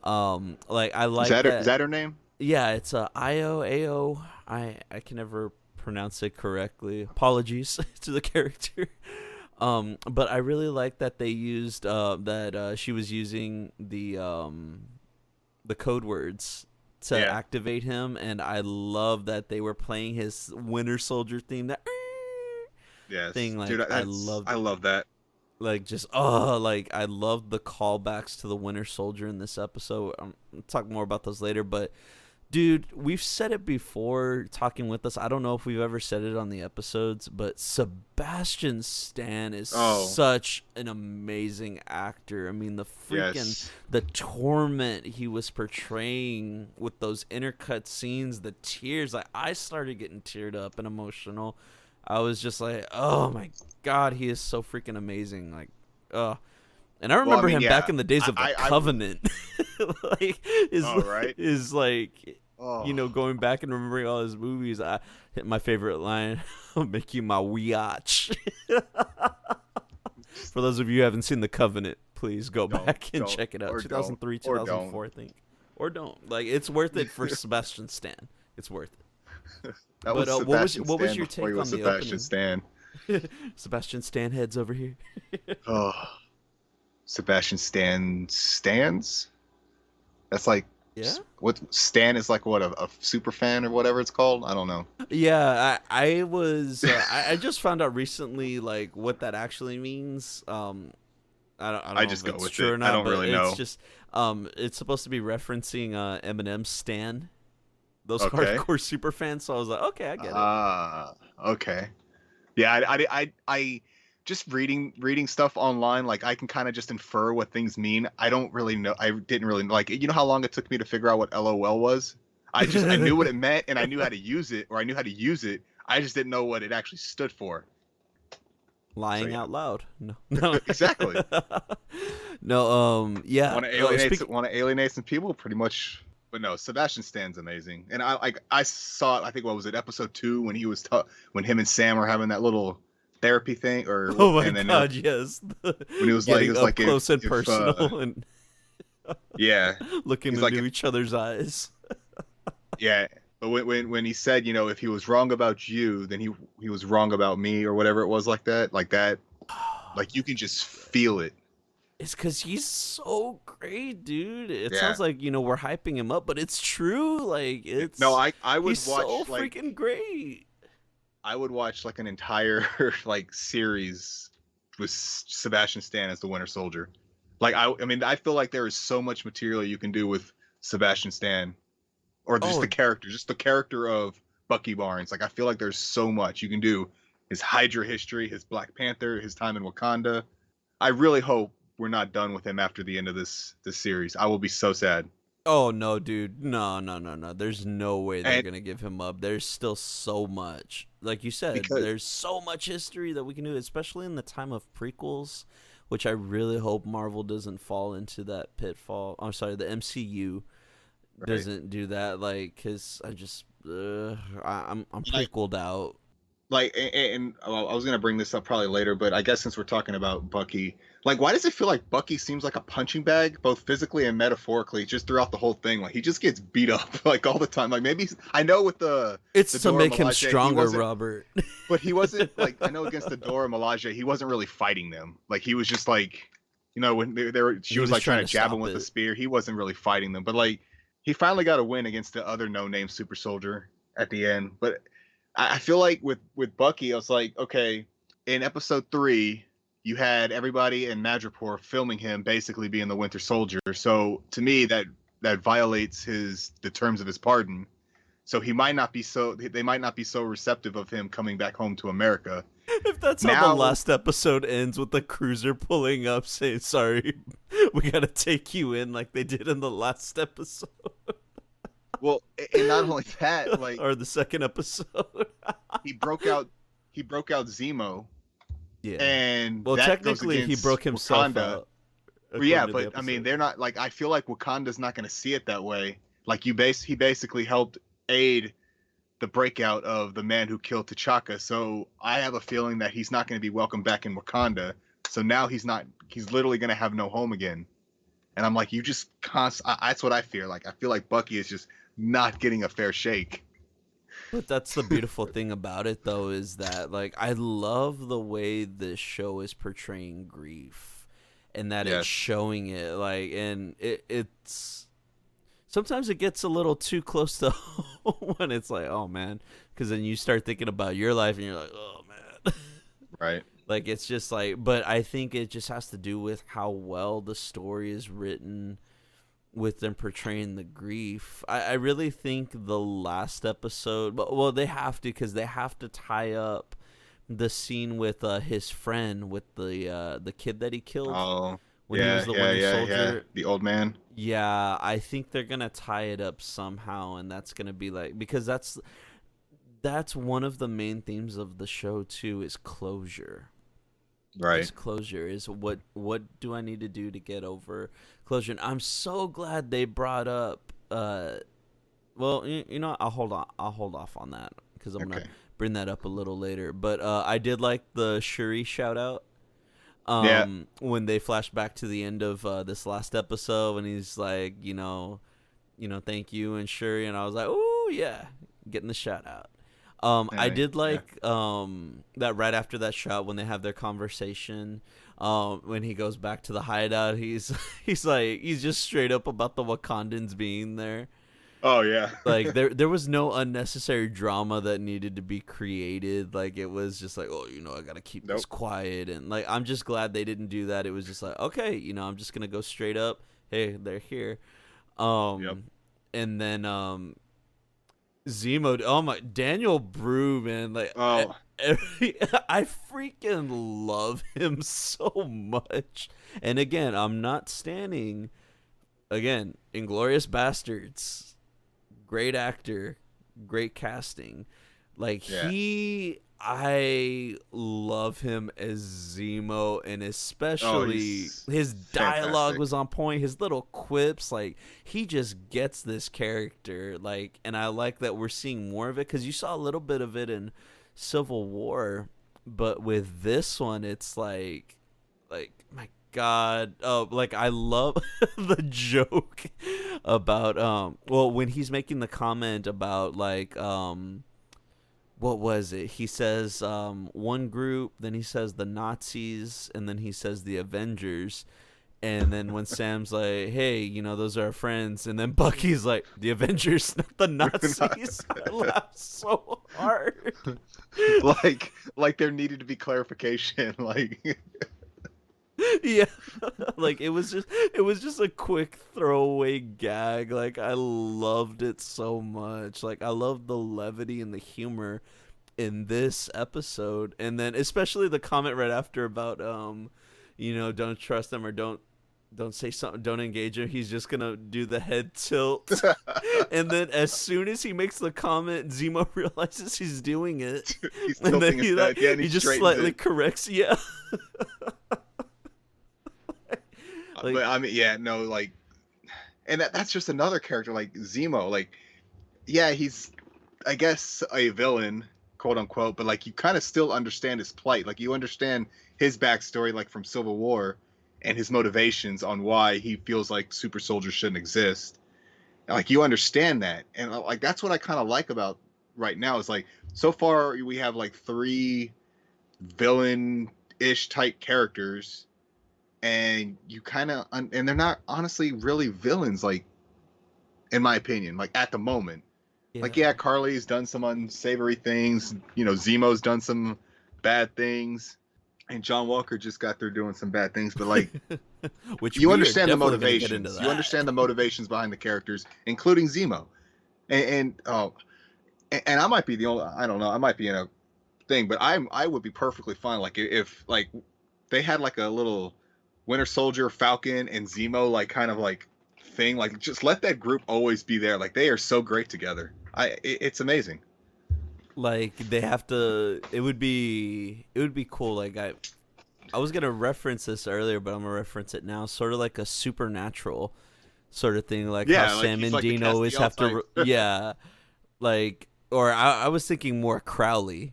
Speaker 1: Like I
Speaker 2: Is
Speaker 1: like
Speaker 2: that is
Speaker 1: that.
Speaker 2: that her name?
Speaker 1: Yeah, it's Io Ao. I can never pronounce it correctly. Apologies to the character. But I really like that they used that she was using the code words to
Speaker 2: Yeah.
Speaker 1: activate him, and I love that they were playing his Winter Soldier theme. That
Speaker 2: Yes.
Speaker 1: thing, like
Speaker 2: Dude,
Speaker 1: I loved,
Speaker 2: I love that.
Speaker 1: like just like I love the callbacks to the Winter Soldier in this episode. I'll talk more about those later, but dude, we've said it before talking with us. I don't know if we've ever said it on the episodes, but Sebastian Stan is
Speaker 2: Oh.
Speaker 1: such an amazing actor. I mean, the freaking
Speaker 2: Yes.
Speaker 1: the torment he was portraying with those intercut scenes, the tears. Like I started getting teared up and emotional. I was just like, oh my god, he is so freaking amazing. Like, and I
Speaker 2: Well, I
Speaker 1: remember
Speaker 2: mean,
Speaker 1: him
Speaker 2: yeah.
Speaker 1: back in the days of the
Speaker 2: I
Speaker 1: Covenant. Like,
Speaker 2: Oh, right.
Speaker 1: is like,
Speaker 2: Oh.
Speaker 1: going back and remembering all his movies. I hit my favorite line, I'll make you my wiatch. For those of you who haven't seen The Covenant, please go back and check it out.
Speaker 2: Or
Speaker 1: 2003,
Speaker 2: don't, or
Speaker 1: 2004, I think. Or don't. Like, it's worth it for Sebastian Stan. It's worth it.
Speaker 2: That
Speaker 1: But,
Speaker 2: was Sebastian
Speaker 1: what was
Speaker 2: Stan
Speaker 1: your
Speaker 2: before he
Speaker 1: take
Speaker 2: was
Speaker 1: on the
Speaker 2: Sebastian
Speaker 1: opening?
Speaker 2: Stan.
Speaker 1: Sebastian Stan heads over here.
Speaker 2: Oh, Sebastian Stan stands. That's like
Speaker 1: Yeah?
Speaker 2: what Stan is like. What a super fan or whatever it's called. I don't know.
Speaker 1: Yeah, I was I just found out recently like what that actually means. I don't
Speaker 2: I
Speaker 1: know
Speaker 2: just
Speaker 1: if
Speaker 2: go
Speaker 1: it's
Speaker 2: with
Speaker 1: true
Speaker 2: it.
Speaker 1: or
Speaker 2: I
Speaker 1: not,
Speaker 2: don't
Speaker 1: but
Speaker 2: really
Speaker 1: it's
Speaker 2: know.
Speaker 1: just it's supposed to be referencing Eminem's Stan, those
Speaker 2: Okay.
Speaker 1: hardcore super fans. So I was like, okay, I get it.
Speaker 2: Ah, okay. Yeah, I just reading stuff online, like I can kind of just infer what things mean. I don't really know. I didn't really like. You know how long it took me to figure out what LOL was? I knew what it meant and I knew how to use it, or I knew how to use it. I just didn't know what it actually stood for.
Speaker 1: Lying
Speaker 2: yeah.
Speaker 1: out loud. No.
Speaker 2: Exactly.
Speaker 1: No. Yeah.
Speaker 2: Want to alienate some people, pretty much. But no, Sebastian Stan's amazing, and I saw it. I think what was it, episode 2, when he was when him and Sam were having that little therapy thing, or
Speaker 1: Oh my
Speaker 2: and then
Speaker 1: god, yes.
Speaker 2: when he was like,
Speaker 1: close and
Speaker 2: if
Speaker 1: personal and
Speaker 2: yeah,
Speaker 1: looking
Speaker 2: he's
Speaker 1: into
Speaker 2: like,
Speaker 1: each other's eyes.
Speaker 2: yeah. But when he said, if he was wrong about you, then he was wrong about me, or whatever it was, like that, like you can just feel it.
Speaker 1: It's because he's so great, dude. It
Speaker 2: Yeah.
Speaker 1: sounds like we're hyping him up, but it's true. Like it's
Speaker 2: No, I would
Speaker 1: he's
Speaker 2: watch
Speaker 1: so
Speaker 2: like
Speaker 1: freaking great.
Speaker 2: I would watch like an entire like series with Sebastian Stan as the Winter Soldier. Like I mean, I feel like there is so much material you can do with Sebastian Stan, or just the character of Bucky Barnes. Like I feel like there's so much you can do. His Hydra history, his Black Panther, his time in Wakanda. I really hope we're not done with him after the end of this series. I will be so sad.
Speaker 1: Oh no, dude. No, no, no, no. There's no way they're
Speaker 2: And
Speaker 1: gonna give him up. There's still so much. Like you said,
Speaker 2: because
Speaker 1: there's so much history that we can do, especially in the time of prequels, which I really hope Marvel doesn't fall into that pitfall. I'm sorry, the MCU
Speaker 2: right,
Speaker 1: doesn't do that. Like, cause I just, I'm
Speaker 2: like
Speaker 1: prequeled out.
Speaker 2: well, I was gonna bring this up probably later, but I guess since we're talking about Bucky, like why does it feel like Bucky seems like a punching bag, both physically and metaphorically, just throughout the whole thing? Like he just gets beat up like all the time. Like maybe I know with the
Speaker 1: It's to
Speaker 2: Dora
Speaker 1: make him
Speaker 2: Milaje, he
Speaker 1: stronger,
Speaker 2: wasn't,
Speaker 1: Robert.
Speaker 2: but he wasn't like I know against the Dora Milaje, he wasn't really fighting them. Like he was just like, when they were, she
Speaker 1: He
Speaker 2: was
Speaker 1: was
Speaker 2: like trying
Speaker 1: trying
Speaker 2: to
Speaker 1: to
Speaker 2: jab him
Speaker 1: stop
Speaker 2: with the
Speaker 1: it.
Speaker 2: spear. He wasn't really fighting them, but like he finally got a win against the other no-name super soldier at the end. But I feel like with Bucky, I was like, okay, in episode 3, you had everybody in Madripoor filming him basically being the Winter Soldier. So to me, that violates the terms of his pardon. So they might not be so receptive of him coming back home to America.
Speaker 1: If that's how the
Speaker 2: Now,
Speaker 1: last episode ends with the cruiser pulling up saying, sorry, we gotta take you in like they did in the last episode.
Speaker 2: well, and not only that, like
Speaker 1: Or the second episode.
Speaker 2: he broke out he broke out Zemo,
Speaker 1: Yeah.
Speaker 2: and
Speaker 1: Well,
Speaker 2: that goes
Speaker 1: technically, he
Speaker 2: against
Speaker 1: broke himself
Speaker 2: Wakanda.
Speaker 1: out,
Speaker 2: Well, yeah,
Speaker 1: according to the
Speaker 2: but I mean,
Speaker 1: episode.
Speaker 2: they're not like, I feel like Wakanda's not going to see it that way. Like he basically helped aid the breakout of the man who killed T'Chaka. So I have a feeling that he's not going to be welcomed back in Wakanda. So now he's literally going to have no home again. And I'm like, you just that's what I fear. Like I feel like Bucky is just not getting a fair shake.
Speaker 1: But that's the beautiful thing about it, though, is that, like, I love the way this show is portraying grief and that it's
Speaker 2: Yes.
Speaker 1: showing it, like, and it's sometimes it gets a little too close to home when it's like, oh man, because then you start thinking about your life and you're like, oh man.
Speaker 2: Right.
Speaker 1: Like it's just like, but I think it just has to do with how well the story is written with them portraying the grief. I really think the last episode, well, they have to, because they have to tie up the scene with his friend, with the kid that he killed
Speaker 2: Oh,
Speaker 1: when he was the Winter
Speaker 2: yeah.
Speaker 1: Soldier.
Speaker 2: The old man.
Speaker 1: Yeah, I think they're gonna tie it up somehow, and that's gonna be like, because that's one of the main themes of the show too, is closure.
Speaker 2: Right.
Speaker 1: Is closure, is what do I need to do to get over closure. And I'm so glad they brought up well, you know, I'll hold off on that because I'm gonna
Speaker 2: Okay.
Speaker 1: bring that up a little later. But I did like the Shuri shout out
Speaker 2: Yeah.
Speaker 1: when they flash back to the end of this last episode, and he's like, thank you and Shuri, and I was like, oh yeah, getting the shout out. I did
Speaker 2: Yeah.
Speaker 1: like that right after that shot when they have their conversation. When he goes back to the hideout, he's he's just straight up about the Wakandans being there.
Speaker 2: Oh yeah.
Speaker 1: Like there was no unnecessary drama that needed to be created. Like it was just like, oh, I gotta keep this
Speaker 2: Nope.
Speaker 1: quiet, and like I'm just glad they didn't do that. It was just like, okay, I'm just gonna go straight up. Hey, they're here.
Speaker 2: Yep.
Speaker 1: And then Zemo, oh my, Daniel Brew, man, like
Speaker 2: Oh,
Speaker 1: I freaking love him so much. And again, I'm not standing. Again, Inglorious Bastards, great actor, great casting. Like
Speaker 2: yeah.
Speaker 1: I love him as Zemo, and
Speaker 2: Oh,
Speaker 1: especially
Speaker 2: he's
Speaker 1: his dialogue
Speaker 2: fantastic.
Speaker 1: was on point. His little quips, like he just gets this character, like, and I like that we're seeing more of it because you saw a little bit of it in Civil War, but with this one, it's like my God, oh, like I love the joke about well, when he's making the comment about like what was it? He says one group, then he says the Nazis, and then he says the Avengers. And then when Sam's like, hey, those are our friends. And then Bucky's like, the Avengers, not the Nazis. I laughed so hard.
Speaker 2: like there needed to be clarification. Like
Speaker 1: Yeah. Like it was just a quick throwaway gag. Like I loved it so much. Like I loved the levity and the humor in this episode. And then especially the comment right after about don't trust him or don't say something, don't engage him. He's just gonna do the head tilt, and then as soon as he makes the comment, Zemo realizes he's doing it,
Speaker 2: He's
Speaker 1: and then
Speaker 2: tilting his head. Yeah, and
Speaker 1: he just
Speaker 2: straightens
Speaker 1: slightly
Speaker 2: it.
Speaker 1: corrects. Yeah, like,
Speaker 2: But I mean, yeah, no, like, and that's just another character like Zemo. Like, yeah, he's, I guess, a villain, quote unquote, but like you kind of still understand his plight. Like you understand his backstory, like from Civil War, and his motivations on why he feels like super soldiers shouldn't exist. And, like you understand that, and like that's what I kind of like about right now is like so far we have like three villain-ish type characters, and you kind of and they're not honestly really villains, like in my opinion, like at the moment. Like, yeah, Carly's done some unsavory things. Zemo's done some bad things, and John Walker just got through doing some bad things. But like,
Speaker 1: which
Speaker 2: you
Speaker 1: we are
Speaker 2: understand the
Speaker 1: definitely gonna get into
Speaker 2: motivations.
Speaker 1: that.
Speaker 2: You understand the motivations behind the characters, including Zemo. And I might be the only. I don't know. I might be in a thing, but I would be perfectly fine. Like if like they had like a little Winter Soldier, Falcon, and Zemo like kind of like thing. Like just let that group always be there. Like they are so great together. It's amazing.
Speaker 1: Like they have to. It would be cool. Like I was gonna reference this earlier, but I'm gonna reference it now. Sort of like a supernatural sort of thing, like
Speaker 2: Yeah,
Speaker 1: how
Speaker 2: like
Speaker 1: Sam
Speaker 2: he's
Speaker 1: and
Speaker 2: like the
Speaker 1: Dean always
Speaker 2: Castiel
Speaker 1: have to.
Speaker 2: type.
Speaker 1: Yeah, like or I was thinking more Crowley.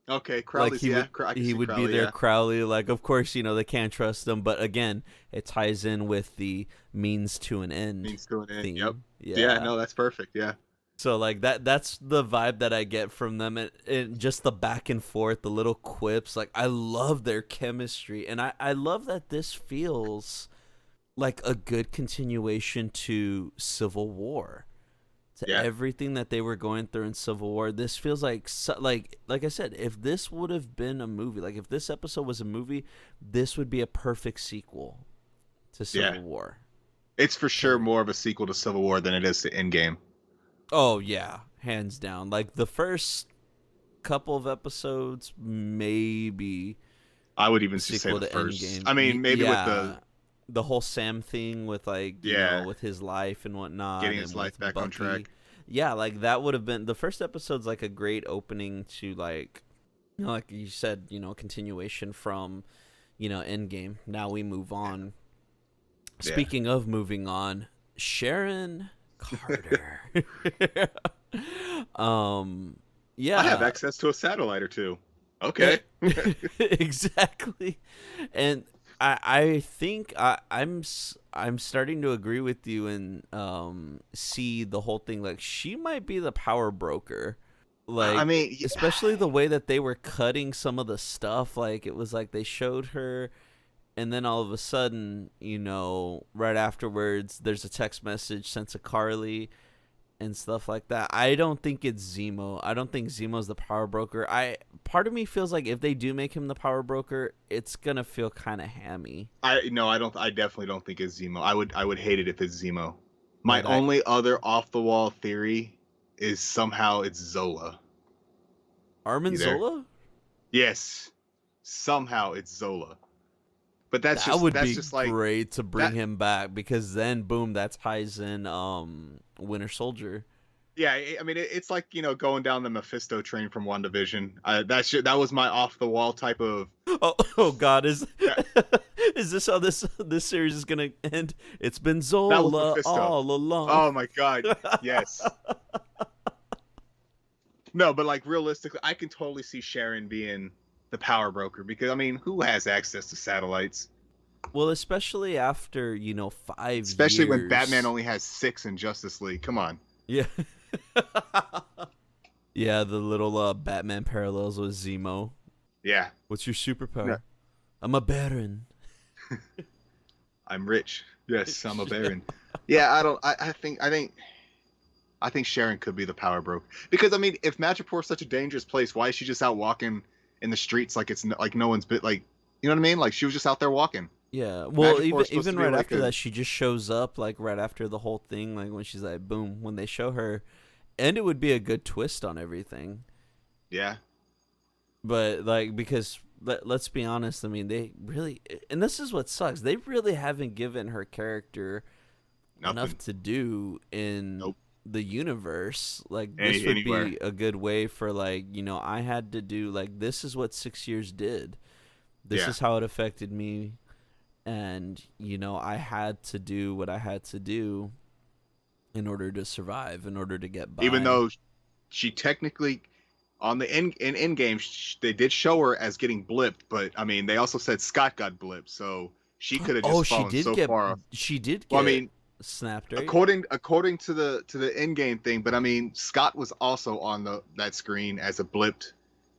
Speaker 2: Okay,
Speaker 1: Like
Speaker 2: Crowley's I can
Speaker 1: he
Speaker 2: see
Speaker 1: would be
Speaker 2: Crowley.
Speaker 1: there,
Speaker 2: Yeah,
Speaker 1: Crowley. Like of course they can't trust him, but again, it ties in with the means to an end
Speaker 2: means going in. Yep.
Speaker 1: theme.
Speaker 2: Yeah,
Speaker 1: Yeah.
Speaker 2: no, that's perfect. Yeah.
Speaker 1: So like that's the vibe that I get from them, and just the back and forth, the little quips. Like I love their chemistry, and I love that this feels like a good continuation to Civil War, to
Speaker 2: Yeah.
Speaker 1: everything that they were going through in Civil War. This feels like like I said, if this would have been a movie, like if this episode was a movie, this would be a perfect sequel to
Speaker 2: Yeah.
Speaker 1: Civil War.
Speaker 2: It's for sure more of a sequel to Civil War than it is to Endgame.
Speaker 1: Oh yeah, hands down. Like the first couple of episodes, maybe
Speaker 2: I would even just say
Speaker 1: sequel
Speaker 2: the
Speaker 1: to
Speaker 2: first.
Speaker 1: Endgame.
Speaker 2: I mean, maybe with
Speaker 1: Yeah, the whole Sam thing with like
Speaker 2: yeah,
Speaker 1: with his life and whatnot,
Speaker 2: getting
Speaker 1: and
Speaker 2: his life
Speaker 1: with
Speaker 2: back on
Speaker 1: Bucky.
Speaker 2: track.
Speaker 1: Yeah, like that would have been the first episode's like a great opening to like like you said, continuation from Endgame. Now we move on.
Speaker 2: Yeah.
Speaker 1: Speaking of moving on, Sharon Carter. Yeah.
Speaker 2: I have access to a satellite or two. Okay.
Speaker 1: Exactly. And I think I'm starting to agree with you and see the whole thing like she might be the power broker. Like
Speaker 2: I mean,
Speaker 1: especially the way that they were cutting some of the stuff, like it was like they showed her and then all of a sudden, right afterwards there's a text message sent to Carly and stuff like that. I don't think it's Zemo. I don't think Zemo's the power broker. Part of me feels like if they do make him the power broker, it's gonna feel kind of hammy.
Speaker 2: I don't. I definitely don't think it's Zemo. I would hate it if it's Zemo. My
Speaker 1: But
Speaker 2: only other off the wall theory is somehow it's Zola.
Speaker 1: Armin
Speaker 2: You there?
Speaker 1: Zola?
Speaker 2: Yes, somehow it's Zola. But that's
Speaker 1: That would be
Speaker 2: just like
Speaker 1: great to bring
Speaker 2: that-
Speaker 1: him back because then boom, that ties in Winter Soldier.
Speaker 2: Yeah, I mean it's like going down the Mephisto train from WandaVision. That was my off the wall type of.
Speaker 1: Oh God, is
Speaker 2: That-
Speaker 1: is this how this series is gonna end? It's been
Speaker 2: That was
Speaker 1: Zola
Speaker 2: Mephisto.
Speaker 1: all along.
Speaker 2: Oh my God, yes. No, but like realistically, I can totally see Sharon being the power broker because I mean, who has access to satellites?
Speaker 1: Well, especially after 5
Speaker 2: Especially when
Speaker 1: years.
Speaker 2: Batman only has 6 in Justice League. Come on.
Speaker 1: Yeah. Yeah, the little Batman parallels with Zemo.
Speaker 2: Yeah,
Speaker 1: What's your superpower?
Speaker 2: Yeah.
Speaker 1: I'm a baron.
Speaker 2: I'm rich. Yes, I'm a baron. Yeah, I think Sharon could be the power broker because I mean, if Madripoor is such a dangerous place, why is she just out walking in the streets like it's like no one's bit like, you know what I mean? Like she was just out there walking.
Speaker 1: Yeah. Well,
Speaker 2: Madripoor is supposed
Speaker 1: even
Speaker 2: to be
Speaker 1: right
Speaker 2: like
Speaker 1: after
Speaker 2: a-
Speaker 1: that, she just shows up like right after the whole thing, like when she's like, boom, when they show her, and it would be a good twist on everything.
Speaker 2: Yeah,
Speaker 1: But like because let's be honest. I mean, they really, and this is what sucks. They really haven't given her character enough
Speaker 2: Nothing.
Speaker 1: to do in
Speaker 2: Nope.
Speaker 1: the universe. Like this would
Speaker 2: Anywhere.
Speaker 1: be a good way for like, I had to do like this is what 6 years did. This
Speaker 2: Yeah.
Speaker 1: is how it affected me, and I had to do what I had to do in order to survive, in order to get by.
Speaker 2: Even though she technically on the in game they did show her as getting blipped, but I mean they also said Scott got blipped, so she could have just fallen so far off.
Speaker 1: She did get
Speaker 2: Well, I mean,
Speaker 1: snapped, right?
Speaker 2: according to the in game thing, but I mean Scott was also on that screen as a blipped,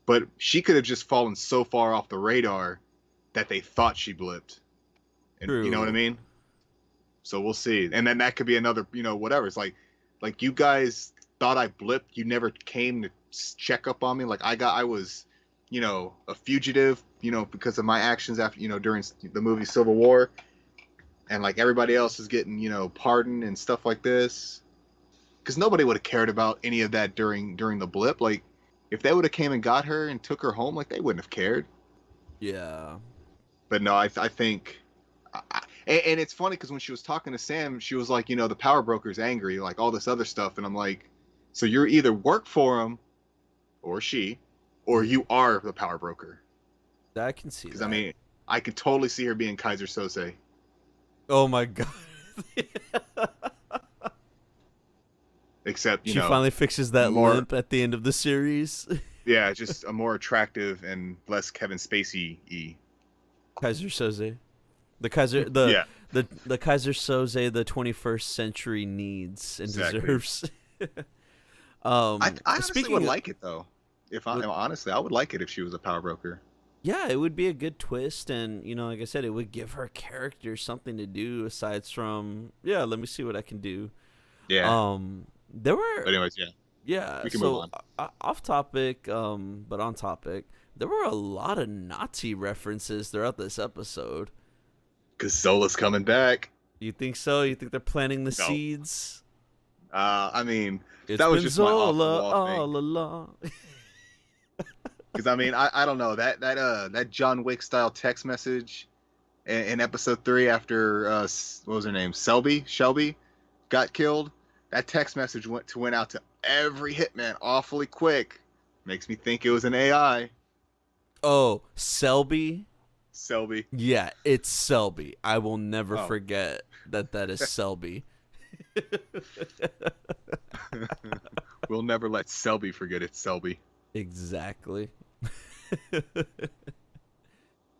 Speaker 2: but she could have just fallen so far off the radar that they thought she blipped, and you know what I
Speaker 1: True.
Speaker 2: mean. So we'll see, and then that could be another, whatever. It's like you guys thought I blipped, you never came to check up on me. Like I was, a fugitive, because of my actions after, during the movie Civil War, and like everybody else is getting, pardoned and stuff like this. Because nobody would have cared about any of that during the blip. Like if they would have came and got her and took her home, like they wouldn't have cared.
Speaker 1: Yeah.
Speaker 2: But no, I think. And it's funny because when she was talking to Sam, she was like, the power broker's angry, like all this other stuff. And I'm like, so you're either work for him or she, or you are the power broker.
Speaker 1: I can see that.
Speaker 2: Because, I mean, I could totally see her being Kaiser Sose.
Speaker 1: Oh my god.
Speaker 2: Except,
Speaker 1: she finally fixes that limp at the end of the series.
Speaker 2: Yeah, just a more attractive and less Kevin Spacey-y.
Speaker 1: Kaiser Soze. The Kaiser Soze the 21st century needs and deserves.
Speaker 2: I honestly would like it though. Honestly, I would like it if she was a power broker.
Speaker 1: Yeah, it would be a good twist, and like I said, it would give her character something to do aside from let me see what I can do.
Speaker 2: Yeah.
Speaker 1: There were.
Speaker 2: But anyways, yeah.
Speaker 1: Yeah.
Speaker 2: We can move on.
Speaker 1: Off topic, but on topic. There were a lot of Nazi references throughout this episode.
Speaker 2: Because Zola's coming back.
Speaker 1: You think so? You think they're planting the seeds?
Speaker 2: I mean,
Speaker 1: it's
Speaker 2: that was
Speaker 1: been
Speaker 2: just
Speaker 1: Zola
Speaker 2: my
Speaker 1: all along.
Speaker 2: Because I mean, I don't know that John Wick style text message in episode 3 after what was her name, Shelby got killed. That text message went out to every hitman awfully quick. Makes me think it was an AI.
Speaker 1: Oh, Selby.
Speaker 2: Yeah,
Speaker 1: it's Selby. I will never forget that is Selby.
Speaker 2: We'll never let Selby forget it's Selby.
Speaker 1: Exactly.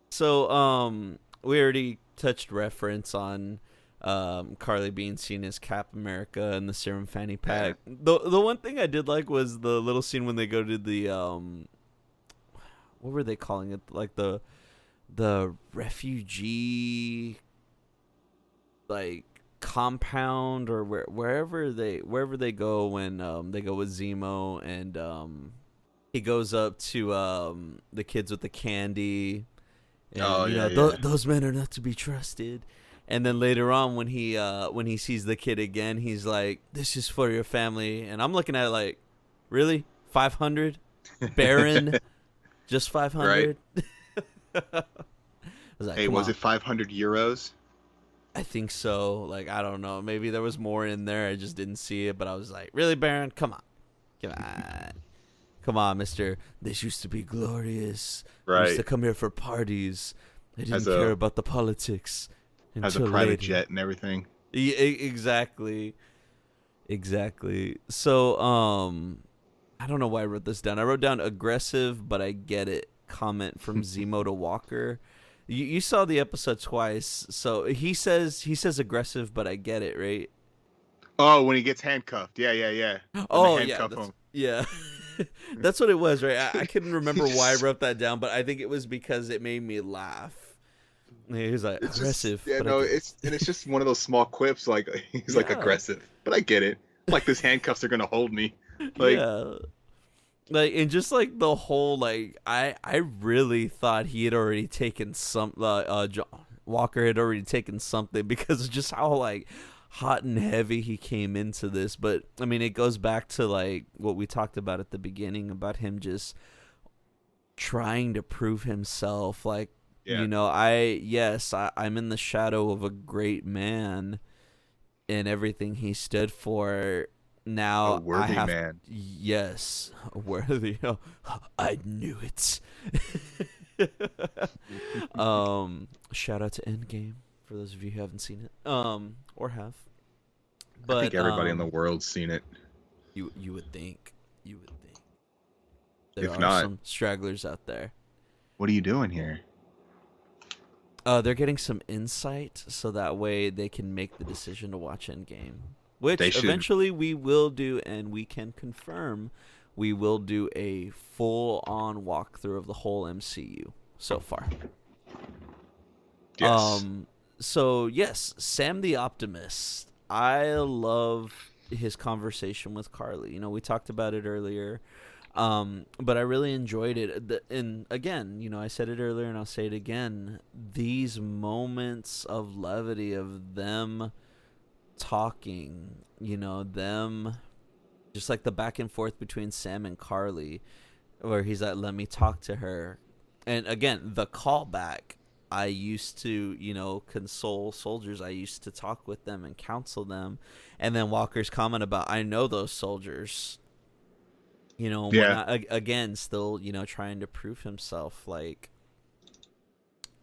Speaker 1: So, we already touched reference on Carly being seen as Cap America and the serum fanny pack. Yeah. The one thing I did like was the little scene when they go to the what were they calling it? Like the refugee like compound or wherever they go when they go with Zemo, and he goes up to the kids with the candy. And, those men are not to be trusted. And then later on, when he sees the kid again, he's like, "This is for your family." And I'm looking at it like, really, 500, Baron, just 500.
Speaker 2: Right. Like, was it 500 euros?
Speaker 1: I think so. Like, I don't know. Maybe there was more in there. I just didn't see it. But I was like, really, Baron? Come on, mister. This used to be glorious.
Speaker 2: Right.
Speaker 1: I used to come here for parties. I didn't care about the politics.
Speaker 2: Has a private jet and everything.
Speaker 1: Yeah, exactly. So, I don't know why I wrote this down. I wrote down aggressive, but I get it. Comment from Zemo to Walker. You saw the episode twice, so he says aggressive, but I get it, right?
Speaker 2: Oh, when he gets handcuffed. Yeah.
Speaker 1: Yeah. That's what it was, right? I couldn't remember why I wrote that down, but I think it was because it made me laugh. He was like, aggressive.
Speaker 2: It's just one of those small quips. Like he's like aggressive, but I get it. Like these handcuffs are gonna hold me. Like,
Speaker 1: like, and just like the whole like, I really thought he had already taken some. Walker had already taken something because of just how like hot and heavy he came into this. But I mean, it goes back to like what we talked about at the beginning about him just trying to prove himself. Like,
Speaker 2: Yeah.
Speaker 1: I'm in the shadow of a great man and everything he stood for.
Speaker 2: A
Speaker 1: Now I
Speaker 2: worthy
Speaker 1: have,
Speaker 2: man.
Speaker 1: yes, worthy. I knew it. Shout out to Endgame for those of you who haven't seen it, or have.
Speaker 2: I think
Speaker 1: But
Speaker 2: everybody in the world's seen it.
Speaker 1: you would think, you would think there
Speaker 2: If
Speaker 1: are
Speaker 2: not,
Speaker 1: some stragglers out there.
Speaker 2: what are you doing here?
Speaker 1: They're getting some insight so that way they can make the decision to watch Endgame, which
Speaker 2: They should.
Speaker 1: eventually we will do, and we can confirm we will do a full-on walkthrough of the whole MCU so far.
Speaker 2: Yes.
Speaker 1: So yes, Sam the Optimist. I love his conversation with Carly. You know, we talked about it earlier. But I really enjoyed it. And again, you know, I said it earlier and I'll say it again. These moments of levity of them talking, you know, them just like the back and forth between Sam and Carly, where he's like, let me talk to her. And again, the callback. I used to, you know, console soldiers. I used to talk with them and counsel them. And then Walker's comment about, I know those soldiers. You know, when
Speaker 2: Yeah.
Speaker 1: again, still, you know, trying to prove himself. Like,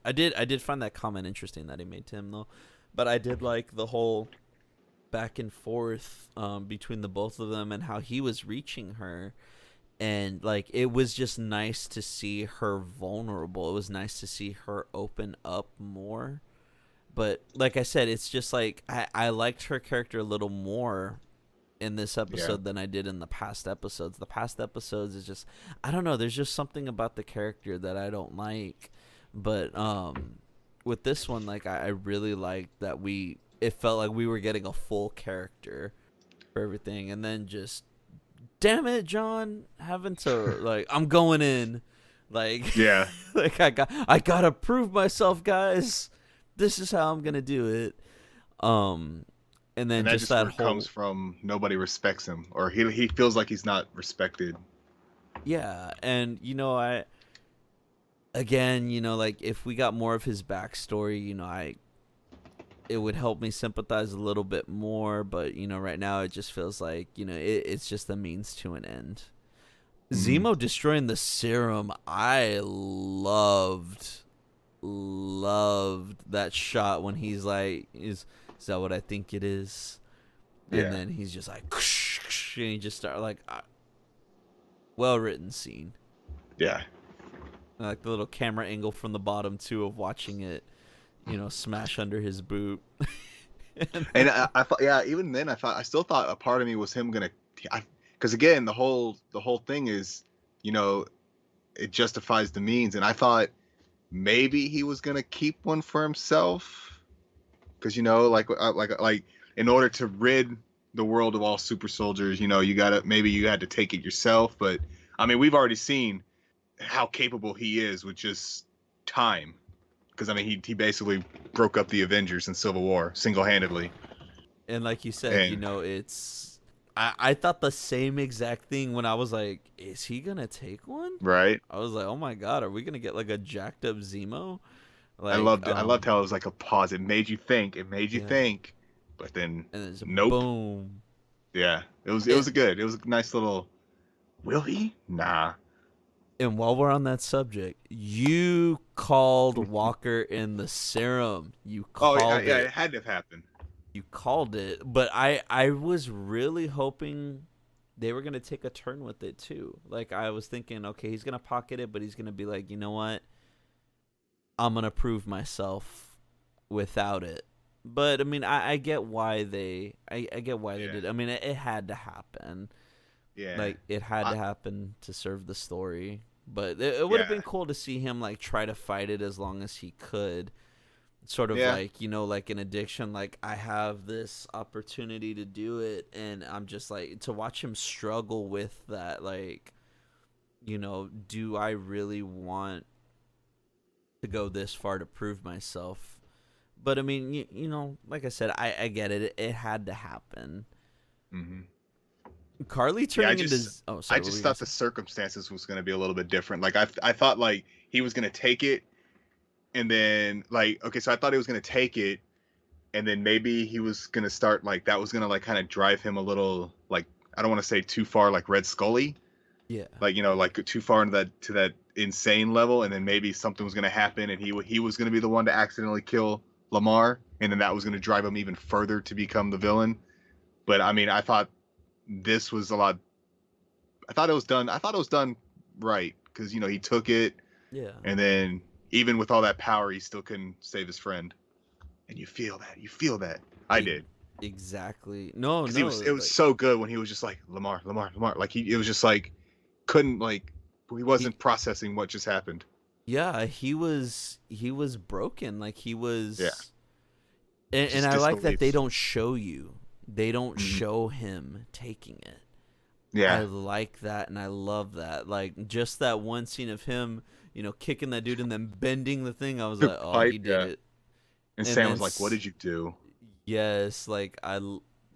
Speaker 1: I did find that comment interesting that he made to him though, but I did like the whole back and forth between the both of them and how he was reaching her, and like it was just nice to see her vulnerable. It was nice to see her open up more. But like I said, it's just like I liked her character a little more in this
Speaker 2: Yeah.
Speaker 1: episode than I did in the past episodes. The past episodes is just, I don't know, there's just something about the character that I don't like. But with this one, like I really liked that it felt like we were getting a full character for everything, and then just damn it, John, having to like I'm going in. Like
Speaker 2: Yeah.
Speaker 1: like I gotta prove myself, guys. This is how I'm gonna do it. And then
Speaker 2: And that
Speaker 1: just
Speaker 2: just
Speaker 1: that
Speaker 2: comes
Speaker 1: whole,
Speaker 2: from nobody respects him, or he feels like he's not respected.
Speaker 1: yeah. And you know, I again, you know, like if we got more of his backstory, you know, it would help me sympathize a little bit more. But you know, right now it just feels like, you know, it's just a means to an end.
Speaker 2: Mhm.
Speaker 1: Zemo destroying the serum, I loved that shot when he's like, is that what I think it is? And
Speaker 2: Yeah.
Speaker 1: then he's just like, and he just start like, well written scene.
Speaker 2: Yeah.
Speaker 1: Like the little camera angle from the bottom too of watching it, you know, smash under his boot.
Speaker 2: And I thought, yeah, even then I still thought a part of me was him gonna, because again, the whole thing is, you know, it justifies the means, and I thought maybe he was gonna keep one for himself, because you know, like in order to rid the world of all super soldiers, you know, maybe you had to take it yourself, but I mean, we've already seen how capable he is with just time. Because I mean, he basically broke up the Avengers in Civil War single-handedly,
Speaker 1: And like you said, you
Speaker 2: and
Speaker 1: know, I thought the same exact thing when I was like, is he gonna take one?
Speaker 2: right.
Speaker 1: I was like, oh my god, are we gonna get like a jacked up Zemo?
Speaker 2: I
Speaker 1: Like,
Speaker 2: loved it. I loved how it was like a pause. It made you think.
Speaker 1: yeah,
Speaker 2: But then,
Speaker 1: and it's
Speaker 2: nope.
Speaker 1: boom.
Speaker 2: Yeah, it was
Speaker 1: And
Speaker 2: good. It was a nice little. Will he? Nah.
Speaker 1: and while we're on that subject, you called Walker in the serum. You
Speaker 2: Oh yeah,
Speaker 1: called
Speaker 2: yeah.
Speaker 1: it.
Speaker 2: It had to have happened.
Speaker 1: You called it. But I was really hoping they were gonna take a turn with it too. Like I was thinking, okay, he's gonna pocket it, but he's gonna be like, you know what? I'm gonna prove myself without it. But I mean, I get why I get why they
Speaker 2: Yeah,
Speaker 1: did. I mean, it had to happen.
Speaker 2: yeah,
Speaker 1: Like it had
Speaker 2: I,
Speaker 1: to happen to serve the story. But it would have
Speaker 2: yeah,
Speaker 1: been cool to see him like try to fight it as long as he could. Sort of
Speaker 2: yeah,
Speaker 1: like, you know, like an addiction. Like I have this opportunity to do it, and I'm just like to watch him struggle with that. Like, you know, do I really want to go this far to prove myself? But I mean, you know, like I said, I get it. It had to happen.
Speaker 2: hmm
Speaker 1: Carly
Speaker 2: Yeah,
Speaker 1: turning into oh,
Speaker 2: I
Speaker 1: sorry, what were
Speaker 2: just
Speaker 1: you gonna
Speaker 2: thought
Speaker 1: say?
Speaker 2: the circumstances was going to be a little bit different. Like I thought like he was going to take it, and then like okay, so I thought he was going to take it, and then maybe he was going to start like that was going to like kind of drive him a little like I don't want to say too far like Red Scully,
Speaker 1: Yeah,
Speaker 2: like like too far into that to that insane level, and then maybe something was going to happen, and he was going to be the one to accidentally kill Lamar, and then that was going to drive him even further to become the villain. But I mean, I thought this was a lot. I thought it was done. I thought it was done right because he took it,
Speaker 1: yeah.
Speaker 2: and then even with all that power, he still couldn't save his friend. And you feel that. You feel that. I
Speaker 1: E-
Speaker 2: did
Speaker 1: exactly. No,
Speaker 2: because
Speaker 1: no,
Speaker 2: it was
Speaker 1: like
Speaker 2: so good when he was just like Lamar, Lamar, Lamar. Like it was just like couldn't like he
Speaker 1: he
Speaker 2: wasn't processing what just happened.
Speaker 1: yeah, he was broken. Like he
Speaker 2: Yeah,
Speaker 1: was and
Speaker 2: just
Speaker 1: I like that they
Speaker 2: disbelief.
Speaker 1: don't show you. They don't
Speaker 2: Hmm.
Speaker 1: show him taking it. I
Speaker 2: Yeah,
Speaker 1: like that and I love that. Like just that one scene of him, kicking that dude and then bending the thing. I was like, "Oh,
Speaker 2: pipe.
Speaker 1: he did
Speaker 2: Yeah,
Speaker 1: it."
Speaker 2: and
Speaker 1: And
Speaker 2: Sam
Speaker 1: then
Speaker 2: was like, "What did you do?"
Speaker 1: yes, like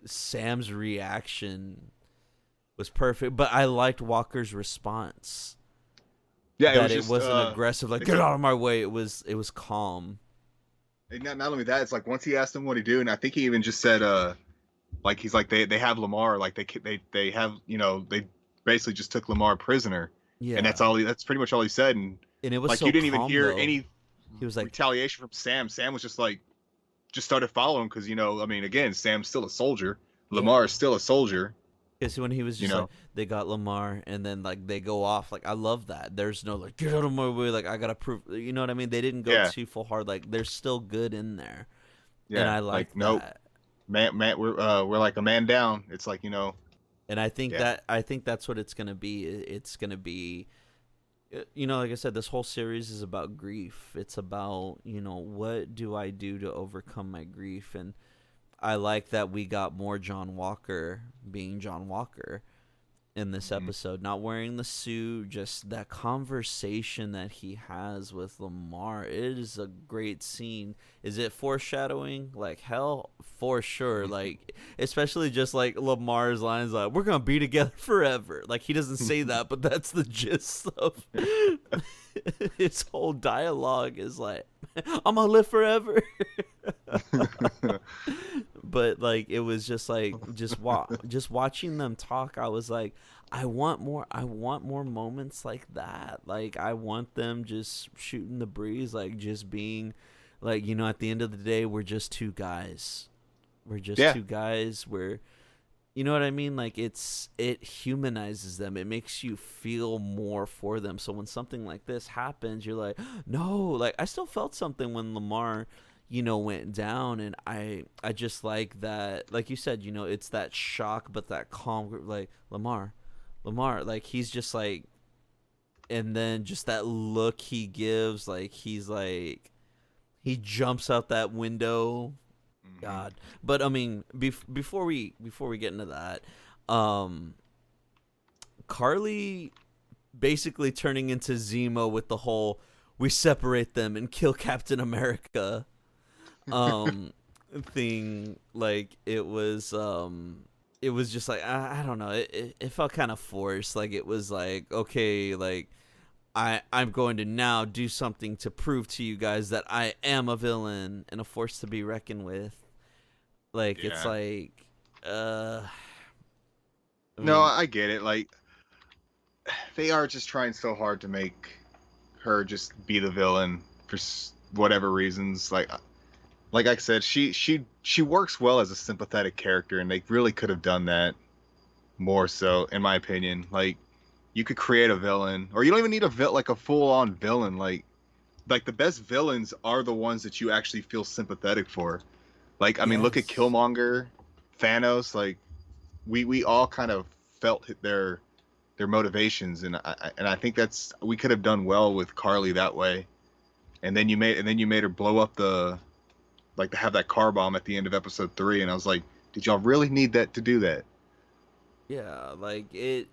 Speaker 1: Sam's reaction was perfect, but I liked Walker's response.
Speaker 2: Yeah, it
Speaker 1: That
Speaker 2: was
Speaker 1: it
Speaker 2: just
Speaker 1: wasn't aggressive, like
Speaker 2: it's
Speaker 1: get
Speaker 2: like
Speaker 1: out of my way. It was calm.
Speaker 2: not only that, it's like once he asked him what he do, and I think he even just said like he's like they have Lamar like they have they basically just took Lamar prisoner, and
Speaker 1: Yeah,
Speaker 2: that's pretty much all he said, and
Speaker 1: and it was
Speaker 2: like
Speaker 1: so
Speaker 2: you didn't even
Speaker 1: calm
Speaker 2: hear
Speaker 1: though.
Speaker 2: any
Speaker 1: He was like,
Speaker 2: retaliation from Sam. Sam was just like just started following because I mean again Sam's still a soldier,
Speaker 1: yeah.
Speaker 2: Lamar is still a soldier,
Speaker 1: Because when he was
Speaker 2: you
Speaker 1: just like,
Speaker 2: know.
Speaker 1: they got Lamar, and then like they go off. Like I love that. There's no like get out of my way. Like I gotta prove. You know what I mean? They didn't go
Speaker 2: Yeah,
Speaker 1: too full hard. Like there's still good in there, and
Speaker 2: yeah,
Speaker 1: I
Speaker 2: like
Speaker 1: like
Speaker 2: nope,
Speaker 1: that.
Speaker 2: man we're like a man down. It's like
Speaker 1: And
Speaker 2: yeah.
Speaker 1: I think that's what it's gonna be. It's gonna be, like I said, this whole series is about grief. It's about what do I do to overcome my grief, and I like that we got more John Walker being John Walker in this
Speaker 2: Mhm.
Speaker 1: episode, not wearing the suit, just that conversation that he has with Lamar. It is a great scene. Is it foreshadowing? Like hell, for sure. Like especially just like Lamar's lines like we're going to be together forever. Like he doesn't say that, but that's the gist of his whole dialogue is like I'm going to live forever. But like it was just like just watching them talk. I was like I want more moments like that. Like I want them just shooting the breeze, like just being like at the end of the day we're just two guys. We're just
Speaker 2: Yeah.
Speaker 1: two guys. We're you know what I mean? Like it humanizes them. It makes you feel more for them. So when something like this happens, you're like, no. Like I still felt something when Lamar, went down, and I just like that. Like you said, it's that shock, but that calm. Like Lamar. Like he's just like, and then just that look he gives. Like he's like, he jumps out that window.
Speaker 2: Mhm.
Speaker 1: God, but I mean, before we get into that, um, Carly basically turning into Zemo with the whole "we separate them and kill Captain America" um thing. Like it was just like I don't know. It felt kind of forced. Like it was like okay, like I'm going to now do something to prove to you guys that I am a villain and a force to be reckoned with. Like it's
Speaker 2: Yeah.
Speaker 1: like uh I
Speaker 2: No,
Speaker 1: mean,
Speaker 2: I get it. Like they are just trying so hard to make her just be the villain for whatever reasons. Like I said, she works well as a sympathetic character, and they really could have done that more so, in my opinion. Like you could create a villain, or you don't even need a like a full on villain. Like the best villains are the ones that you actually feel sympathetic for. Like I mean, look at
Speaker 1: yes.
Speaker 2: Killmonger, Thanos. Like we all kind of felt their motivations, and I think that's we could have done well with Carly that way. And then you made her blow up the like to have that car bomb at the end of episode 3, and I was like, did y'all really need that to do that?
Speaker 1: Yeah, like it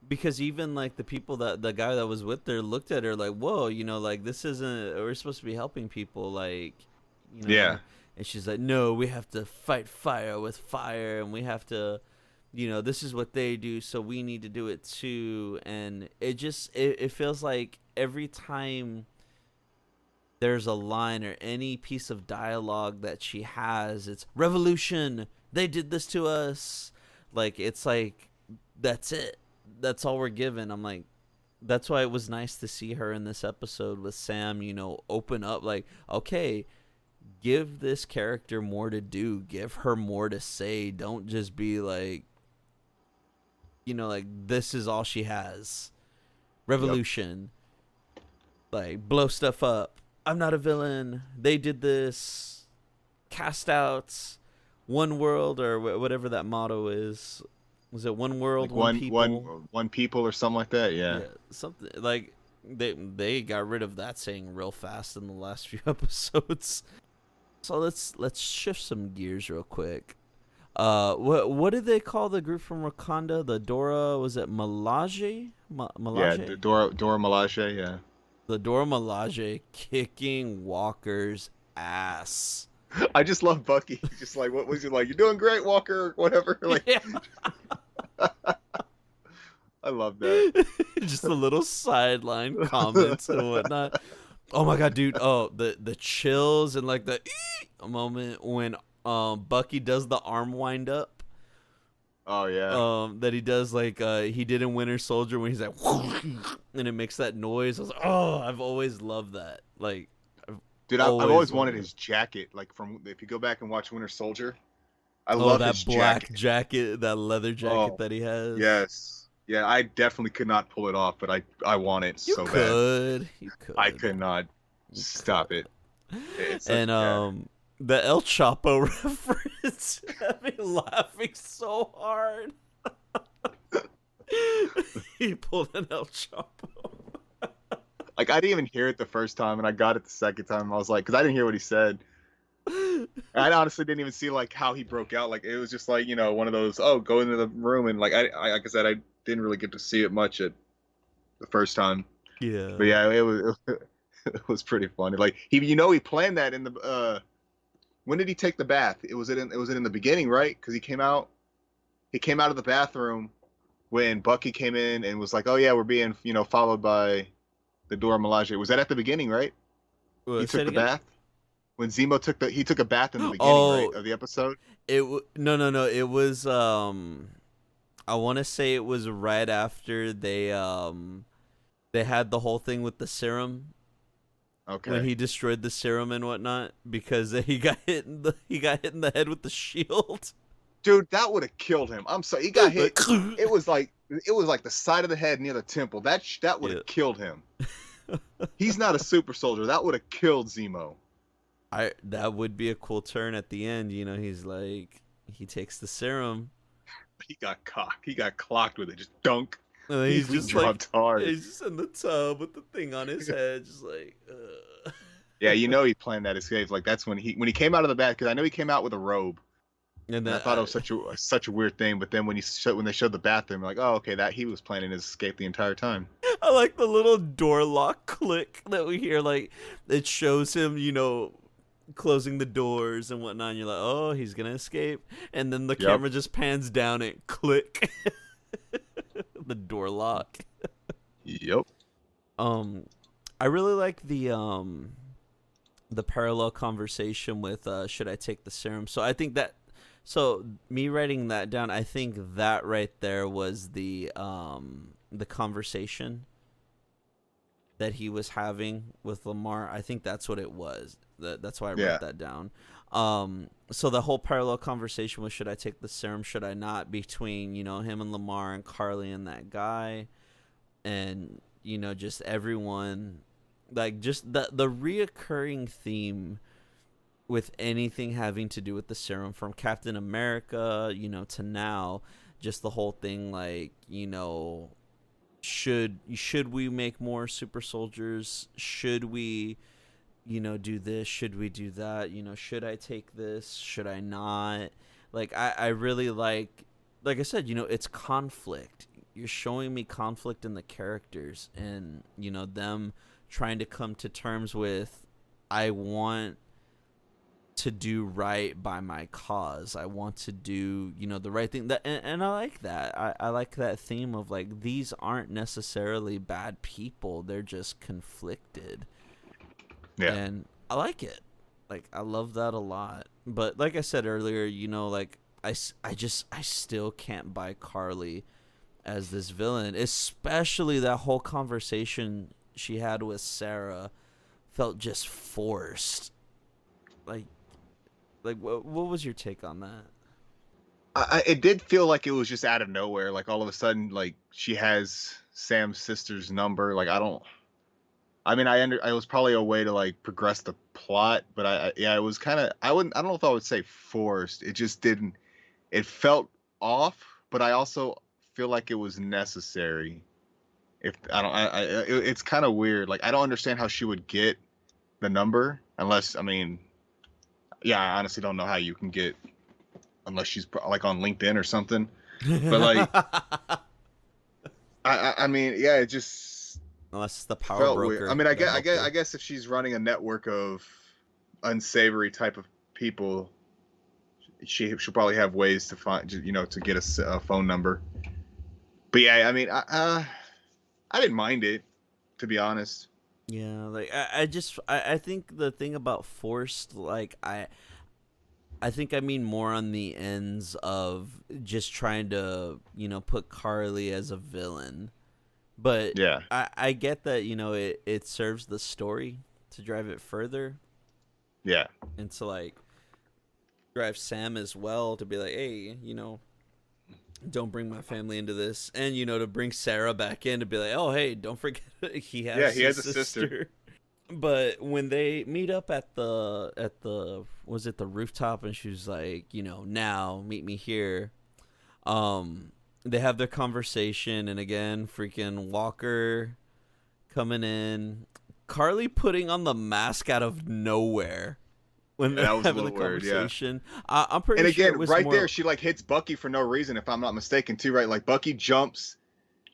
Speaker 1: because even like the people that the guy that was with her looked at her like, "Whoa, like this isn't we're supposed to be helping people like,
Speaker 2: Yeah.
Speaker 1: and she's like, "No, we have to fight fire with fire and we have to, this is what they do, so we need to do it too. And it feels like every time there's a line or any piece of dialogue that she has, it's revolution. They did this to us. Like, it's like, that's it. That's all we're given. I'm like, that's why it was nice to see her in this episode with Sam, open up. Like, okay, give this character more to do. Give her more to say. Don't just be like, like, this is all she has. Revolution. Yep. Like, blow stuff up. I'm not a villain. They did this. Cast outs. One world, or whatever that motto is. Was it one world,
Speaker 2: like
Speaker 1: one people?
Speaker 2: One people or something like that, yeah.
Speaker 1: Something like they got rid of that saying real fast in the last few episodes. So let's shift some gears real quick. What did they call the group from Wakanda? The Dora, was it Milaje?
Speaker 2: Yeah, the Dora Milaje, yeah.
Speaker 1: The Dora Milaje kicking Walker's ass.
Speaker 2: I just love Bucky. Just like, what was he like? You're doing great, Walker, whatever. Like, yeah. I love that.
Speaker 1: Just the little sideline comments and whatnot. Oh my god, dude! Oh, the chills and like the moment when Bucky does the arm wind up.
Speaker 2: Oh yeah.
Speaker 1: That he does like he did in Winter Soldier when he's like, and it makes that noise. I was like, oh, I've always loved that. Like,
Speaker 2: dude, I've always wanted his jacket. Like, from if you go back and watch Winter Soldier, I love
Speaker 1: that
Speaker 2: his
Speaker 1: black jacket, that leather jacket that he has.
Speaker 2: Yes, yeah, I definitely could not pull it off, but I want it so bad.
Speaker 1: You could.
Speaker 2: I could not stop it.
Speaker 1: The El Chapo reference had me laughing so hard. He pulled an El Chapo.
Speaker 2: Like, I didn't even hear it the first time, and I got it the second time. I was like, because I didn't hear what he said. I honestly didn't even see like how he broke out. Like, it was just like, one of those, go into the room, and like like I said, I didn't really get to see it much at the first time.
Speaker 1: Yeah.
Speaker 2: But yeah, it was pretty funny. Like, he planned that in the when did he take the bath? It was in the beginning, right? Because he came out of the bathroom when Bucky came in and was like, oh yeah, we're being followed by the Dora Milaje. Was that at the beginning, right?
Speaker 1: Well,
Speaker 2: he took the bath when Zemo took a bath in the beginning, right, of the episode.
Speaker 1: No. It was I want to say it was right after they had the whole thing with the serum.
Speaker 2: Okay.
Speaker 1: When he destroyed the serum and whatnot, because he got hit in the head with the shield.
Speaker 2: Dude, that would have killed him. I'm sorry, he got hit. It was like the side of the head near the temple. That would have killed him. He's not a super soldier. That would have killed Zemo.
Speaker 1: That would be a cool turn at the end. He's like, he takes the serum.
Speaker 2: He got clocked with it. Just dunk.
Speaker 1: He's just
Speaker 2: dropped hard.
Speaker 1: He's just in the tub with the thing on his head, just like.
Speaker 2: Yeah, he planned that escape. Like, that's when he came out of the bath, because I know he came out with a robe. And I thought it was such a weird thing, but then when they showed the bathroom, like, oh, okay, that he was planning his escape the entire time.
Speaker 1: I like the little door lock click that we hear. Like, it shows him, closing the doors and whatnot. And you're like, oh, he's gonna escape, and then the camera just pans down and click. The door lock.
Speaker 2: Yep.
Speaker 1: I really like the parallel conversation with should I take the serum. So I think that. So me writing that down, I think that right there was the conversation that he was having with Lamar. I think that's what it was. That's why I wrote that down. So the whole parallel conversation was, should I take the serum, should I not, between, him and Lamar and Carly and that guy, and, just everyone, like, just the reoccurring theme with anything having to do with the serum, from Captain America, to now, just the whole thing, like, should we make more super soldiers? Should we, do this? Should we do that? Should I take this? Should I not? Like, I really like I said, it's conflict. You're showing me conflict in the characters, and, them trying to come to terms with, I want to do right by my cause. I want to do, the right thing. And I like that. I like that theme of like, these aren't necessarily bad people. They're just conflicted.
Speaker 2: Yeah.
Speaker 1: And I like it. Like, I love that a lot. But like I said earlier, like I still can't buy Carly as this villain, especially that whole conversation she had with Sarah felt just forced. Like what was your take on that?
Speaker 2: It did feel like it was just out of nowhere. Like all of a sudden, like she has Sam's sister's number. Like I mean, I was probably a way to like progress the plot, but it was kind of, I don't know if I would say forced. It just didn't, it felt off, but I also feel like it was necessary. If I don't, it's kind of weird. Like I don't understand how she would get the number unless, I mean, yeah, I honestly don't know how you can get, unless she's like on LinkedIn or something. But like, I mean, yeah, it just
Speaker 1: Unless it's the power
Speaker 2: felt
Speaker 1: broker.
Speaker 2: weird. I mean, I guess if she's running a network of unsavory type of people, she'll probably have ways to find, to get a phone number. But yeah, I mean, I didn't mind it, to be honest.
Speaker 1: Yeah, like I think the thing about forced, like I think I mean more on the ends of just trying to, put Carly as a villain. But
Speaker 2: Yeah.
Speaker 1: I get that, it serves the story to drive it further.
Speaker 2: Yeah.
Speaker 1: And to like drive Sam as well to be like, hey, don't bring my family into this. And, to bring Sarah back in to be like, oh, hey, don't forget he has a sister. But when they meet up at the was it the rooftop, and she was like, now meet me here. They have their conversation, and again, freaking Walker coming in, Carly putting on the mask out of nowhere when they're having the conversation. Yeah. I'm pretty
Speaker 2: and again,
Speaker 1: sure it was
Speaker 2: right
Speaker 1: more...
Speaker 2: there, she like hits Bucky for no reason, if I'm not mistaken, too, right? Like Bucky jumps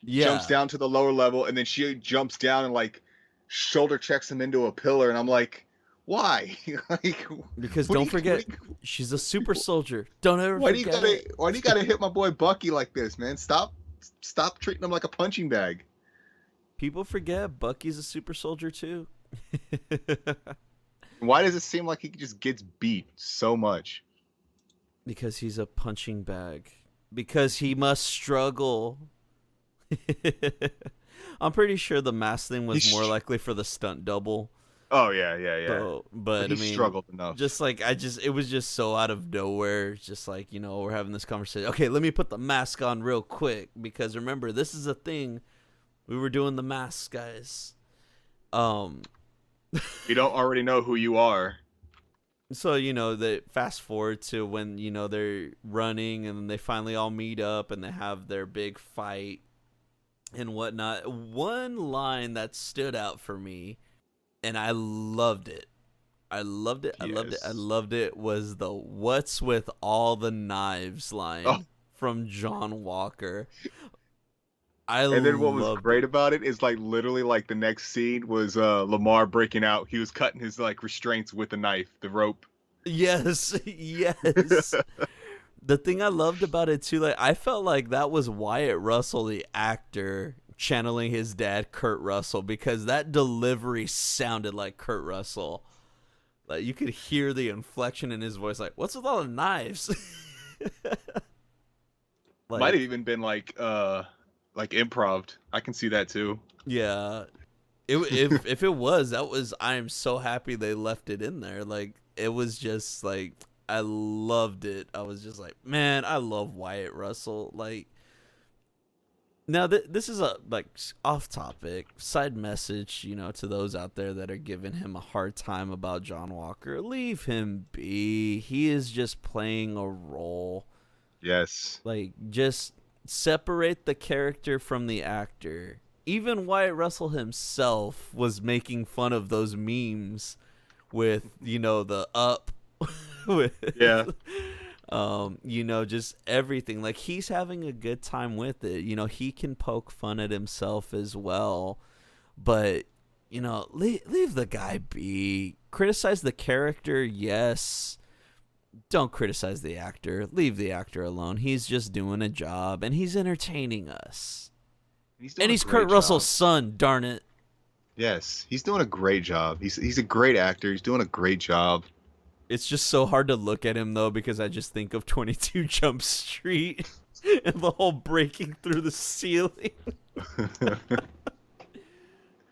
Speaker 2: down to the lower level, and then she jumps down and like shoulder checks him into a pillar, and I'm like, why? Like,
Speaker 1: because don't forget, she's a super soldier. Don't ever forget it.
Speaker 2: Why do you gotta hit my boy Bucky like this, man? Stop treating him like a punching bag.
Speaker 1: People forget Bucky's a super soldier too.
Speaker 2: Why does it seem like he just gets beat so much?
Speaker 1: Because he's a punching bag. Because he must struggle. I'm pretty sure the mask thing was more likely for the stunt double.
Speaker 2: Oh yeah.
Speaker 1: But I mean,
Speaker 2: struggled enough.
Speaker 1: Just like it was just so out of nowhere. Just like, we're having this conversation. Okay, let me put the mask on real quick, because remember, this is a thing. We were doing the masks, guys.
Speaker 2: You don't already know who you are.
Speaker 1: So, they fast forward to when, they're running and they finally all meet up and they have their big fight and whatnot. One line that stood out for me, and I loved it. Was the "What's with all the knives" line from John Walker.
Speaker 2: And then what was great about it is like literally like the next scene was Lamar breaking out. He was cutting his like restraints with a knife, the rope.
Speaker 1: Yes. The thing I loved about it too, like I felt like that was Wyatt Russell, the actor, channeling his dad, Kurt Russell, because that delivery sounded like Kurt Russell. Like you could hear the inflection in his voice, like, "What's with all the knives?"
Speaker 2: Might have even been like improv. I can see that too.
Speaker 1: Yeah. If it was, that was, I am so happy they left it in there. Like it was just like, I loved it. I was just like, man, I love Wyatt Russell. Like, now this is a like off topic side message, to those out there that are giving him a hard time about John Walker. Leave him be. He is just playing a role.
Speaker 2: Yes.
Speaker 1: Like, just separate the character from the actor. Even Wyatt Russell himself was making fun of those memes with, the up.
Speaker 2: Yeah.
Speaker 1: Just everything. Like, he's having a good time with it. He can poke fun at himself as well. But, leave the guy be. criticize the character, yes. Don't criticize the actor. Leave the actor alone. He's just doing a job, and he's entertaining us. And he's Kurt Russell's son, darn it.
Speaker 2: Yes, he's doing a great job. He's a great actor. He's doing a great job.
Speaker 1: It's just so hard to look at him, though, because I just think of 22 Jump Street and the whole breaking through the ceiling.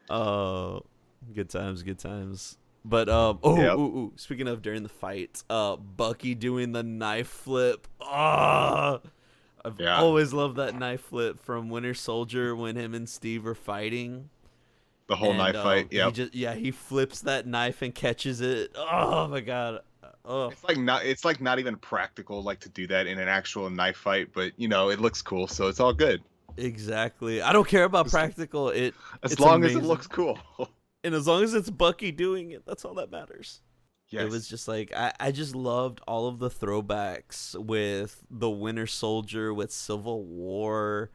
Speaker 1: Oh, good times, good times. But speaking of during the fight, Bucky doing the knife flip. I've always loved that knife flip from Winter Soldier when him and Steve are fighting.
Speaker 2: The whole knife fight. Yeah.
Speaker 1: He flips that knife and catches it. Oh my god. Oh.
Speaker 2: It's like not even practical like to do that in an actual knife fight, but you know, it looks cool, so it's all good.
Speaker 1: Exactly. I don't care about practical.
Speaker 2: As long as it looks cool.
Speaker 1: And as long as it's Bucky doing it, that's all that matters.
Speaker 2: Yes.
Speaker 1: It was just like, I just loved all of the throwbacks with the Winter Soldier, with Civil War,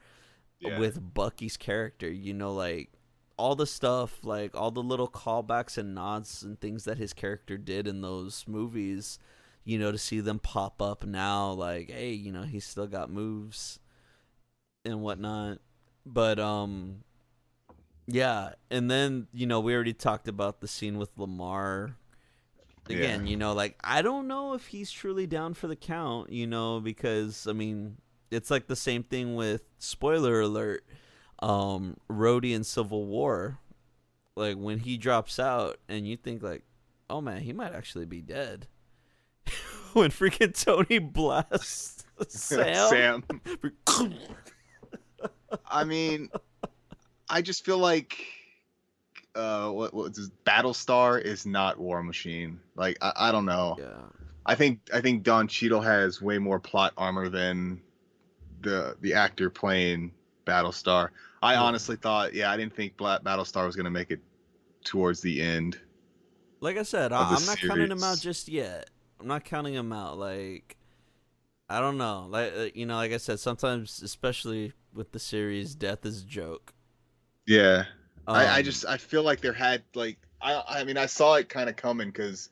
Speaker 1: with Bucky's character. You know, like all the stuff, like all the little callbacks and nods and things that his character did in those movies, you know, to see them pop up now, like, hey, you know, he's still got moves and whatnot. But, yeah, and then, you know, we already talked about the scene with Lamar. Again, you know, like, I don't know if he's truly down for the count, you know, because, I mean, it's like the same thing with, spoiler alert, Rhodey in Civil War. Like, when he drops out, and you think, like, oh, man, he might actually be dead. When freaking Tony blasts Sam.
Speaker 2: I mean... I just feel like what is Battlestar is not War Machine. Like I don't know.
Speaker 1: Yeah.
Speaker 2: I think Don Cheadle has way more plot armor than the actor playing Battlestar. I honestly thought, I didn't think Battlestar was gonna make it towards the end.
Speaker 1: Like I said, I'm not counting him out just yet. I'm not counting him out. Like, I don't know. Like you know, like I said, sometimes, especially with the series, death is a joke.
Speaker 2: Yeah, I feel like there had like I mean I saw it kind of coming because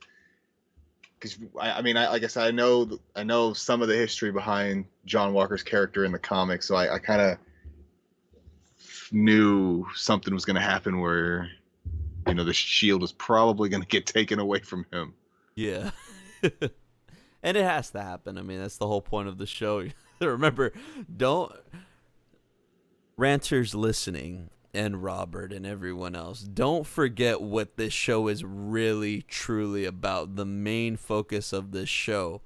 Speaker 2: I mean like I said I know some of the history behind John Walker's character in the comics, so I kind of knew something was going to happen where, you know, the shield was probably going to get taken away from him.
Speaker 1: Yeah. And it has to happen. I mean, that's the whole point of the show. Remember, ranters listening, and Robert and everyone else, don't forget what this show is really, truly about. The main focus of this show.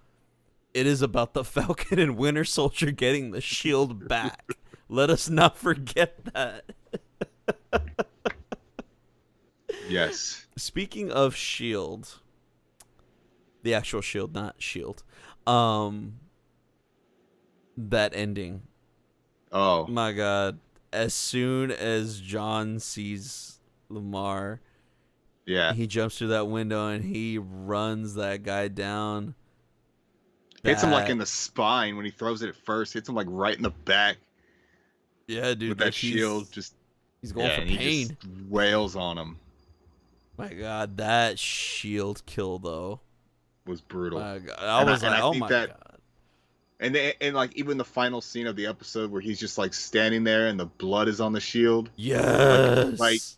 Speaker 1: It is about the Falcon and Winter Soldier getting the shield back. Let us not forget that.
Speaker 2: Yes.
Speaker 1: Speaking of shield, the actual shield, not shield. That ending.
Speaker 2: Oh
Speaker 1: my God. As soon as John sees Lamar, he jumps through that window and he runs that guy down.
Speaker 2: Hits him like in the spine when he throws it at first. Hits him like right in the back.
Speaker 1: Yeah, dude.
Speaker 2: With that shield,
Speaker 1: he's going for pain.
Speaker 2: He just wails on him.
Speaker 1: My God, that shield kill though
Speaker 2: was brutal.
Speaker 1: My God. I was like, oh my God.
Speaker 2: And like even the final scene of the episode where he's just like standing there and the blood is on the shield.
Speaker 1: Yes.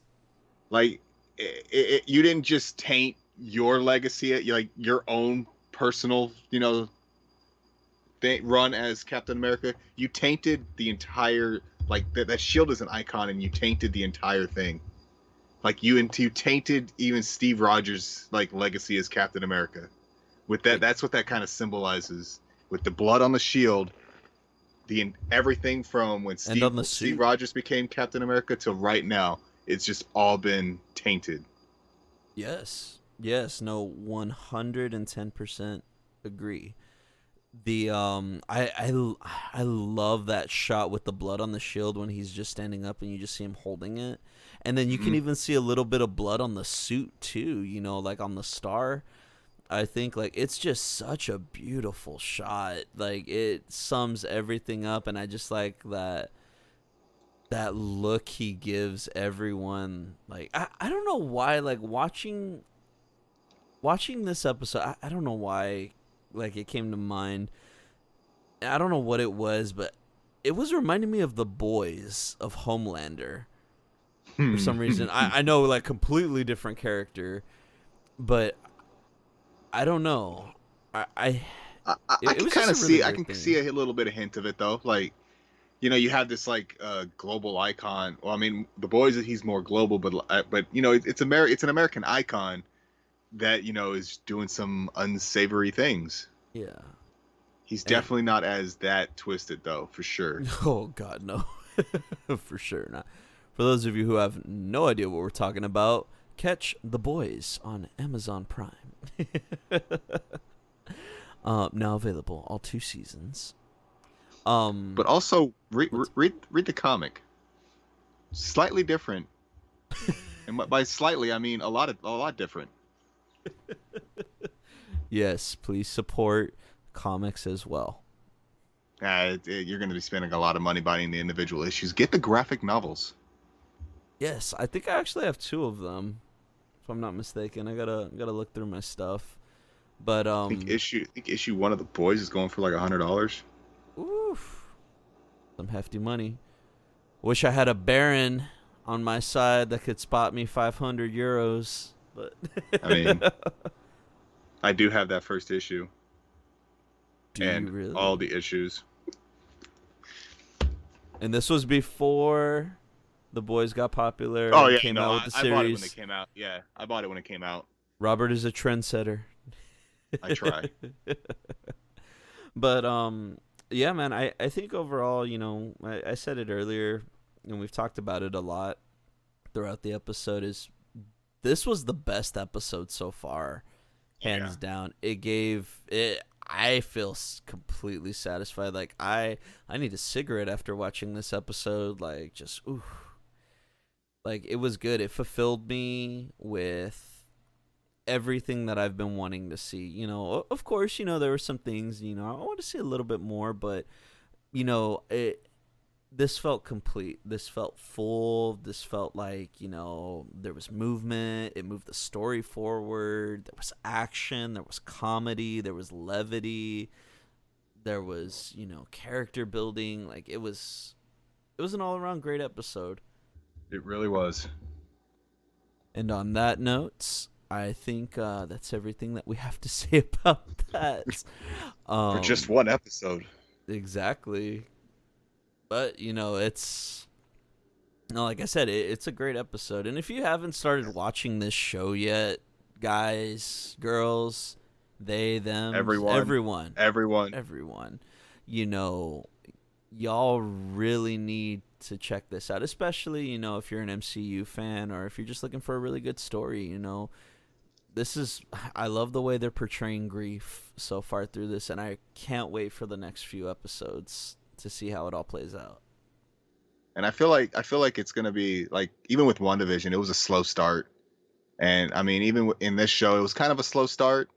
Speaker 2: Like you didn't just taint your legacy, like your own personal, you know, run as Captain America. You tainted the entire, like that shield is an icon, and you tainted the entire thing. Like you tainted even Steve Rogers' like legacy as Captain America. With that, that's what that kind of symbolizes. With the blood on the shield, everything from when Steve Rogers became Captain America to right now, it's just all been tainted.
Speaker 1: Yes, no, 110% agree. The I love that shot with the blood on the shield when he's just standing up and you just see him holding it, and then you can even see a little bit of blood on the suit too. You know, like on the star. I think like it's just such a beautiful shot. Like it sums everything up, and I just like that look he gives everyone. Like I don't know why, like watching watching this episode, I don't know why, like it came to mind. I don't know what it was, but it was reminding me of the boys of Homelander for some reason. I know, like, completely different character, but I don't know. I
Speaker 2: I
Speaker 1: it
Speaker 2: can
Speaker 1: was just
Speaker 2: kind
Speaker 1: a
Speaker 2: of
Speaker 1: really
Speaker 2: see, I
Speaker 1: weird
Speaker 2: can see
Speaker 1: thing.
Speaker 2: a little bit of hint of it though. Like, you have this like global icon. Well, I mean, the boys he's more global, but it's an American icon that is doing some unsavory things.
Speaker 1: Yeah.
Speaker 2: He's
Speaker 1: And
Speaker 2: definitely not as that twisted though, for sure.
Speaker 1: oh god, no. For sure not. For those of you who have no idea what we're talking about, catch The Boys on Amazon Prime. Now available, all 2 seasons.
Speaker 2: But also
Speaker 1: What's
Speaker 2: read the comic. Slightly different, and by slightly I mean a lot different.
Speaker 1: yes, please support comics as well.
Speaker 2: You're going to be spending a lot of money buying the individual issues. Get the graphic novels.
Speaker 1: Yes, I think I actually have 2 of them, if I'm not mistaken. I gotta look through my stuff. But
Speaker 2: I think issue one of the boys is going for like $100.
Speaker 1: oof, some hefty money. Wish I had a Baron on my side that could spot me 500 euros, but
Speaker 2: I mean, I do have that first issue
Speaker 1: do you
Speaker 2: and all
Speaker 1: really?
Speaker 2: the issues.
Speaker 1: And this was before the boys got popular
Speaker 2: Oh
Speaker 1: and
Speaker 2: yeah,
Speaker 1: came
Speaker 2: no,
Speaker 1: out with
Speaker 2: I,
Speaker 1: the
Speaker 2: I bought it when it
Speaker 1: series.
Speaker 2: came out. Yeah, I bought it when it came out.
Speaker 1: Robert is a trendsetter.
Speaker 2: I try.
Speaker 1: But yeah, man, I think overall, I said it earlier and we've talked about it a lot throughout the episode, is this was the best episode so far,
Speaker 2: Oh yeah.
Speaker 1: hands down. It gave it. I feel completely satisfied. Like I need a cigarette after watching this episode. Like just ooh, like it was good. It fulfilled me with everything that I've been wanting to see. Of course, there were some things, I want to see a little bit more, but it this felt complete. This felt full. This felt like, there was movement. It moved the story forward. There was action. There was comedy. There was levity. There was, character building. Like it was an all around great episode.
Speaker 2: It really was.
Speaker 1: And on that note, I think that's everything that we have to say about that.
Speaker 2: For just
Speaker 1: Um,
Speaker 2: one episode.
Speaker 1: exactly. But it's no, like I said, it's a great episode. And if you haven't started watching this show yet, guys, girls, they, them,
Speaker 2: Everyone,
Speaker 1: everyone,
Speaker 2: everyone.
Speaker 1: everyone, you know, y'all really need to check this out. Especially if you're an MCU fan or if you're just looking for a really good story. This is I love the way they're portraying grief so far through this, and I can't wait for the next few episodes to see how it all plays out.
Speaker 2: And I feel like it's gonna be like, even with WandaVision, it was a slow start. And I mean, even in this show, it was kind of a slow start.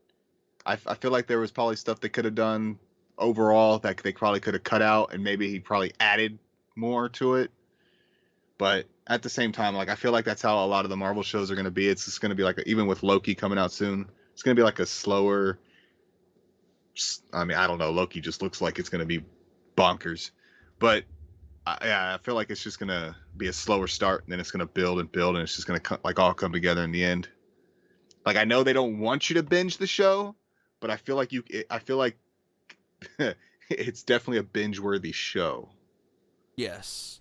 Speaker 2: I feel like there was probably stuff they could have done overall that they probably could have cut out, and maybe he probably added more to it. But at the same time, like, I feel like that's how a lot of the Marvel shows are going to be. It's just going to be like, even with Loki coming out soon, it's going to be like a slower. I mean, I don't know. Loki just looks like it's going to be bonkers, but yeah, I feel like it's just going to be a slower start, and then it's going to build and build, and it's just going to like all come together in the end. Like, I know they don't want you to binge the show, but I feel like I feel like it's definitely a binge-worthy show.
Speaker 1: Yes.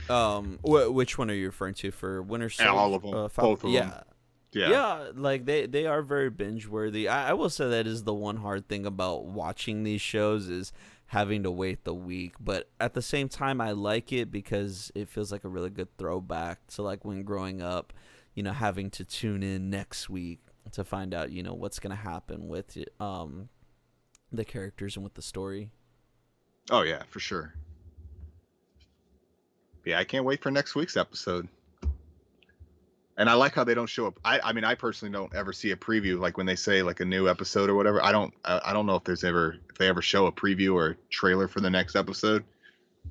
Speaker 1: Which one are you referring to for Winter
Speaker 2: And all
Speaker 1: Soldier?
Speaker 2: of them,
Speaker 1: Falcon?
Speaker 2: both of them.
Speaker 1: Yeah,
Speaker 2: Yeah.
Speaker 1: yeah. Like they are very binge worthy. I will say that is the one hard thing about watching these shows is having to wait the week. But at the same time, I like it because it feels like a really good throwback to like when growing up. Having to tune in next week to find out what's gonna happen with the characters and with the story.
Speaker 2: Oh yeah, for sure. Yeah, I can't wait for next week's episode. And I like how they don't show up. I mean, I personally don't ever see a preview, like when they say like a new episode or whatever. I don't know if they ever show a preview or a trailer for the next episode.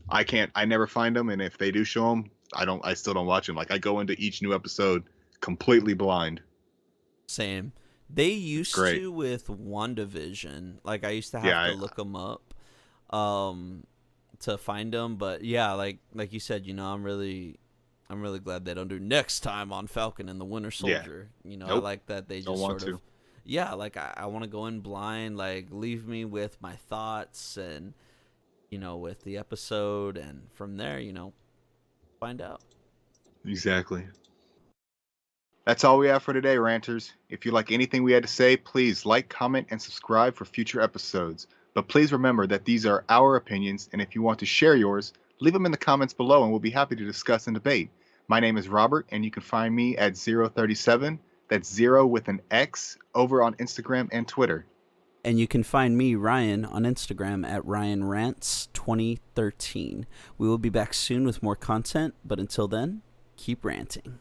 Speaker 2: I never find them, and if they do show them, I still don't watch them. Like, I go into each new episode completely blind.
Speaker 1: Same. They
Speaker 2: It's
Speaker 1: used
Speaker 2: great.
Speaker 1: to with WandaVision. Like I used to have
Speaker 2: Yeah,
Speaker 1: to look them up to find them, but yeah, like you said, I'm really glad they don't do next time on Falcon and the Winter
Speaker 2: yeah.
Speaker 1: Soldier. I
Speaker 2: Nope.
Speaker 1: like that they
Speaker 2: Don't
Speaker 1: just
Speaker 2: want
Speaker 1: sort
Speaker 2: to.
Speaker 1: of yeah, like I want to go in blind, like leave me with my thoughts and with the episode, and from there, find out.
Speaker 2: Exactly. That's all we have for today, ranters. If you like anything we had to say, please like, comment, and subscribe for future episodes. But please remember that these are our opinions, and if you want to share yours, leave them in the comments below and we'll be happy to discuss and debate. My name is Robert, and you can find me at 037, that's 0 with an X, over on Instagram and Twitter.
Speaker 1: And you can find me, Ryan, on Instagram at RyanRants2013. We will be back soon with more content, but until then, keep ranting.